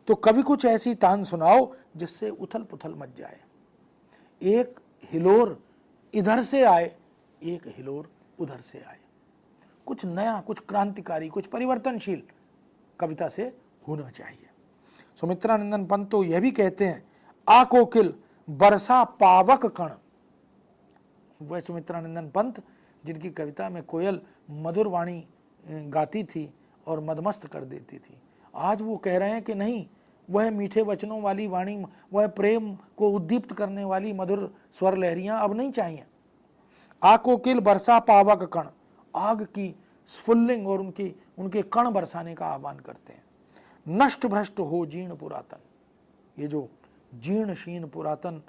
तो कवि कुछ ऐसी तान सुनाओ जिससे उथल पुथल मच जाए, एक हिलोर इधर से आए, एक हिलोर उधर से आए। कुछ नया, कुछ क्रांतिकारी, कुछ परिवर्तनशील कविता से होना चाहिए। सुमित्रानंदन पंत तो यह भी कहते हैं, आ कोकिल बरसा पावक कण। वह सुमित्रानंदन पंत जिनकी कविता में कोयल मधुर वाणी गाती थी और मदमस्त कर देती थी, आज वो कह रहे हैं कि नहीं, वह मीठे वचनों वाली वाणी, वह प्रेम को उद्दीप्त करने वाली मधुर स्वर लहरियां अब नहीं चाहिए। आ कोकिल बरसा पावक कण, आग की स्फुल्लिंग और उनके कण बरसाने का आह्वान करते हैं। नष्ट भ्रष्ट हो जीर्ण पुरातन, ये जो जीर्ण शीर्ण पुरातन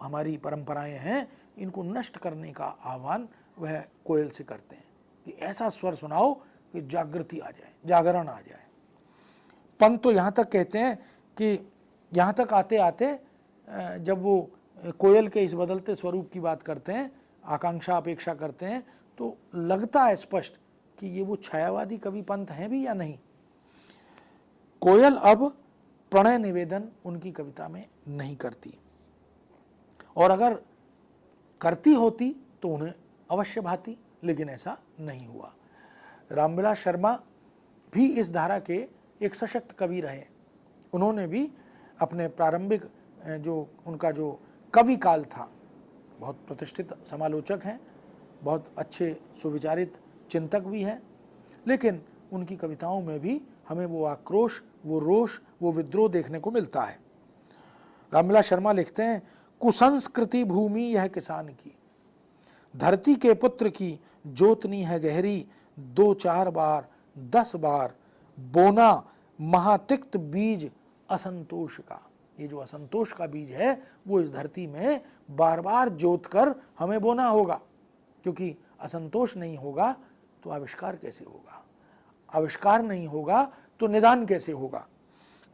हमारी परंपराएं हैं, इनको नष्ट करने का आह्वान वह कोयल से करते हैं कि ऐसा स्वर सुनाओ कि जागृति आ जाए, जागरण आ जाए। पंत तो यहाँ तक कहते हैं कि यहाँ तक आते आते जब वो कोयल के इस बदलते स्वरूप की बात करते हैं, आकांक्षा अपेक्षा करते हैं, तो लगता है स्पष्ट कि ये वो छायावादी कवि पंत हैं भी या नहीं। कोयल अब प्रणय निवेदन उनकी कविता में नहीं करती, और अगर करती होती तो उन्हें अवश्य भाती, लेकिन ऐसा नहीं हुआ। रामविलास शर्मा भी इस धारा के एक सशक्त कवि रहे। उन्होंने भी अपने प्रारंभिक जो उनका जो कवि काल था, बहुत प्रतिष्ठित समालोचक हैं, बहुत अच्छे सुविचारित चिंतक भी हैं, लेकिन उनकी कविताओं में भी हमें वो आक्रोश, वो रोष, वो विद्रोह देखने को मिलता है। रामविलास शर्मा लिखते हैं, कुसंस्कृति भूमि यह किसान की, धरती के पुत्र की जोतनी है गहरी, 2-4 बार 10 बार बोना महातिक्त बीज असंतोष का। ये जो असंतोष का बीज है वो इस धरती में बार बार जोत कर हमें बोना होगा, क्योंकि असंतोष नहीं होगा तो आविष्कार कैसे होगा, आविष्कार नहीं होगा तो निदान कैसे होगा।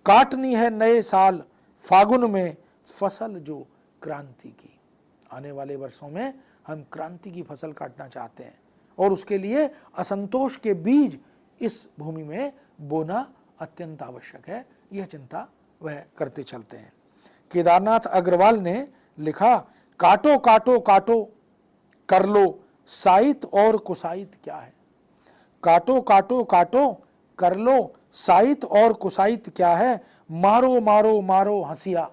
काटनी है नए साल फागुन में फसल जो क्रांति की, आने वाले वर्षों में हम क्रांति की फसल काटना चाहते हैं, और उसके लिए असंतोष के बीज इस भूमि में बोना अत्यंत आवश्यक है। यह चिंता वह करते चलते हैं। केदारनाथ अग्रवाल ने लिखा, काटो काटो काटो कर लो साहित और कुसाहित क्या है। काटो काटो काटो कर लो साहित और कुसाहित क्या है, मारो मारो मारो हंसिया,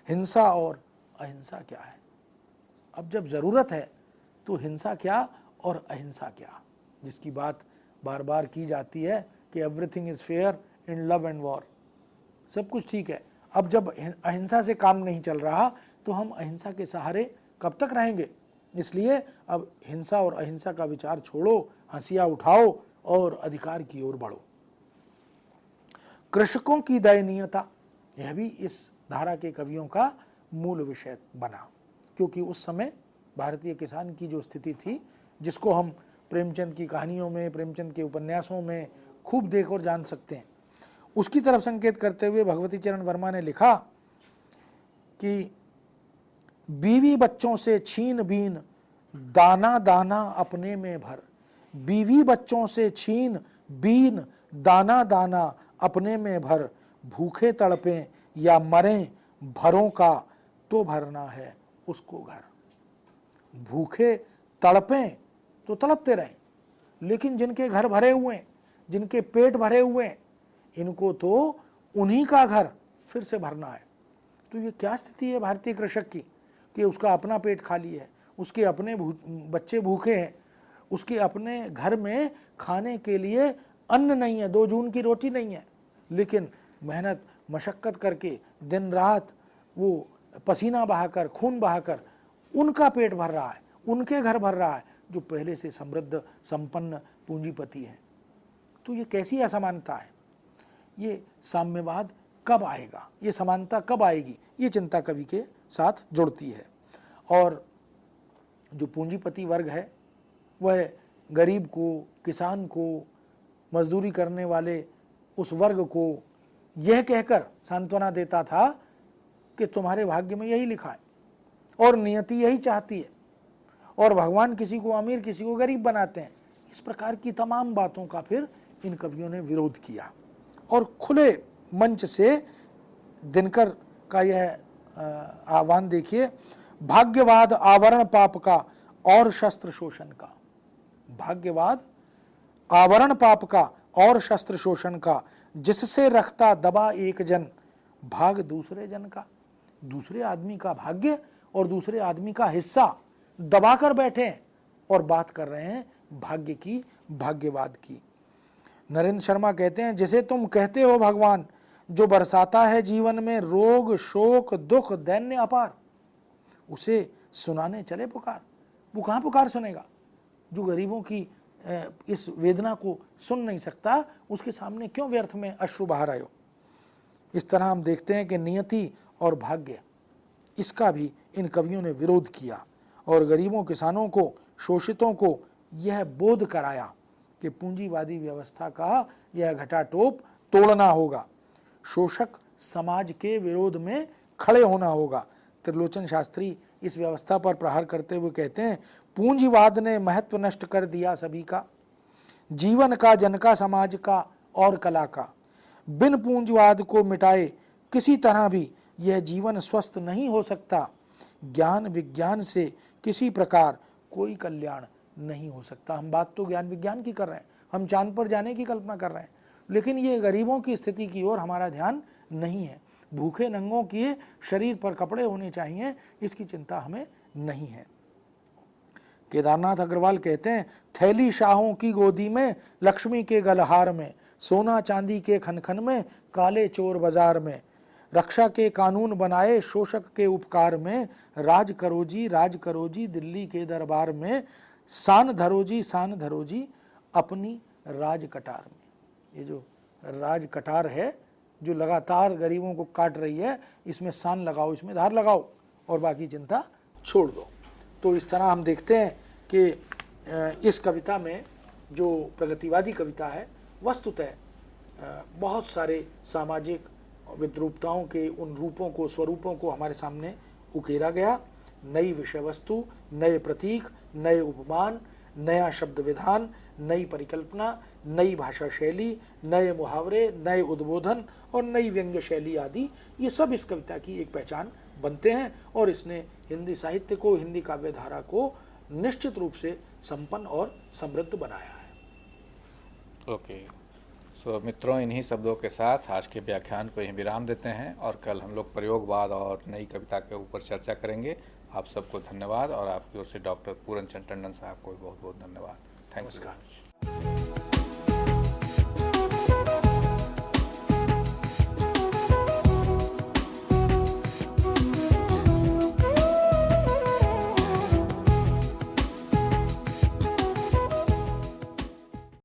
हिंसा और अहिंसा क्या है। अब जब जरूरत है तो हिंसा क्या और अहिंसा क्या, जिसकी बात बार बार की जाती है कि everything is fair in love and war, सब कुछ ठीक है। अब जब अहिंसा से काम नहीं चल रहा तो हम अहिंसा के सहारे कब तक रहेंगे। इसलिए अब हिंसा और अहिंसा का विचार छोड़ो, हंसिया उठाओ और अधिकार की ओर बढ़ो। कृषकों की दयनीयता, यह भी इस धारा के कवियों का मूल विषय बना, क्योंकि उस समय भारतीय किसान की जो स्थिति थी, जिसको हम प्रेमचंद की कहानियों में, प्रेमचंद के उपन्यासों में खूब देख और जान सकते हैं, उसकी तरफ संकेत करते हुए भगवती चरण वर्मा ने लिखा कि बीवी बच्चों से छीन बीन दाना दाना अपने में भर, बीवी बच्चों से छीन बीन दाना दाना अपने में भर, भूखे तड़पें या मरें भरों का तो भरना है उसको घर। भूखे तड़पें तो तड़पते रहें, लेकिन जिनके घर भरे हुए हैं, जिनके पेट भरे हुए हैं, इनको तो उन्हीं का घर फिर से भरना है। तो ये क्या स्थिति है भारतीय कृषक की कि उसका अपना पेट खाली है, उसके अपने बच्चे भूखे हैं, उसके अपने घर में खाने के लिए अन्न नहीं है, 2 जून की रोटी नहीं है, लेकिन मेहनत मशक्क़त करके दिन रात वो पसीना बहाकर, खून बहाकर उनका पेट भर रहा है, उनके घर भर रहा है। जो पहले से समृद्ध संपन्न पूंजीपति हैं। तो ये कैसी असमानता है, ये साम्यवाद कब आएगा, ये समानता कब आएगी, ये चिंता कवि के साथ जुड़ती है। और जो पूंजीपति वर्ग है वह गरीब को, किसान को, मजदूरी करने वाले उस वर्ग को यह कहकर सांत्वना देता था कि तुम्हारे भाग्य में यही लिखा है और नियति यही चाहती है और भगवान किसी को अमीर किसी को गरीब बनाते हैं। इस प्रकार की तमाम बातों का फिर इन कवियों ने विरोध किया और खुले मंच से दिनकर का यह आह्वान देखिए, भाग्यवाद आवरण पाप का और शस्त्र शोषण का। भाग्यवाद आवरण पाप का और शस्त्र शोषण का, जिससे रखता दबा एक जन भाग दूसरे जन का। दूसरे आदमी का भाग्य और दूसरे आदमी का हिस्सा दबाकर बैठे और बात कर रहे हैं भाग्य की, भाग्यवाद की। नरेंद्र शर्मा कहते हैं, जिसे तुम कहते हो भगवान, जो बरसाता है जीवन में रोग शोक दुख दैन्य अपार, उसे सुनाने चले पुकार। वो कहाँ पुकार सुनेगा? जो गरीबों की इस वेदना को सुन नहीं सकता, उसके सामने क्यों व्यर्थ में अश्रु बहा रहे हो। इस तरह हम देखते हैं कि नियति और भाग्य, इसका भी इन कवियों ने विरोध किया और गरीबों किसानों को, शोषितों को यह बोध कराया कि पूंजीवादी व्यवस्था का यह घटाटोप तोड़ना होगा, शोषक समाज के विरोध में खड़े होना होगा। त्रिलोचन शास्त्री इस व्यवस्था पर प्रहार करते हुए कहते हैं, पूंजीवाद ने महत्व नष्ट कर दिया सभी का, जीवन का, जन का, समाज का और कला का। बिन पूंजीवाद को मिटाए किसी तरह भी यह जीवन स्वस्थ नहीं हो सकता। ज्ञान विज्ञान से किसी प्रकार कोई कल्याण नहीं हो सकता। हम बात तो ज्ञान विज्ञान की कर रहे हैं, हम चांद पर जाने की कल्पना कर रहे हैं, लेकिन ये गरीबों की स्थिति की ओर हमारा ध्यान नहीं है। भूखे नंगों के शरीर पर कपड़े होने चाहिए, इसकी चिंता हमें नहीं है। केदारनाथ अग्रवाल कहते हैं, थैली शाहों की गोदी में, लक्ष्मी के गलहार में, सोना चांदी के खनखन में, काले चोर बाजार में, रक्षा के कानून बनाए शोषक के उपकार में, राज करो जी दिल्ली के दरबार में, शान धरो जी अपनी राज कटार में। ये जो राज कटार है जो लगातार गरीबों को काट रही है, इसमें शान लगाओ, इसमें धार लगाओ और बाकी चिंता छोड़ दो। तो इस तरह हम देखते हैं कि इस कविता में जो प्रगतिवादी कविता है, वस्तुतः बहुत सारे सामाजिक विद्रूपताओं के उन रूपों को, स्वरूपों को हमारे सामने उकेरा गया। नई विषय वस्तु, नए प्रतीक, नए उपमान, नया शब्द विधान, नई परिकल्पना, नई भाषा शैली, नए मुहावरे, नए उद्बोधन और नई व्यंग्य शैली आदि, ये सब इस कविता की एक पहचान बनते हैं और इसने हिंदी साहित्य को, हिंदी काव्य धारा को निश्चित रूप से संपन्न और समृद्ध बनाया है। ओके, सो मित्रों, इन्हीं शब्दों के साथ आज के व्याख्यान को यहीं विराम देते हैं और कल हम लोग प्रयोगवाद और नई कविता के ऊपर चर्चा करेंगे। आप सबको धन्यवाद और आपकी ओर से डॉक्टर पूरन चंद टंडन साहब को बहुत बहुत धन्यवाद। Thank you.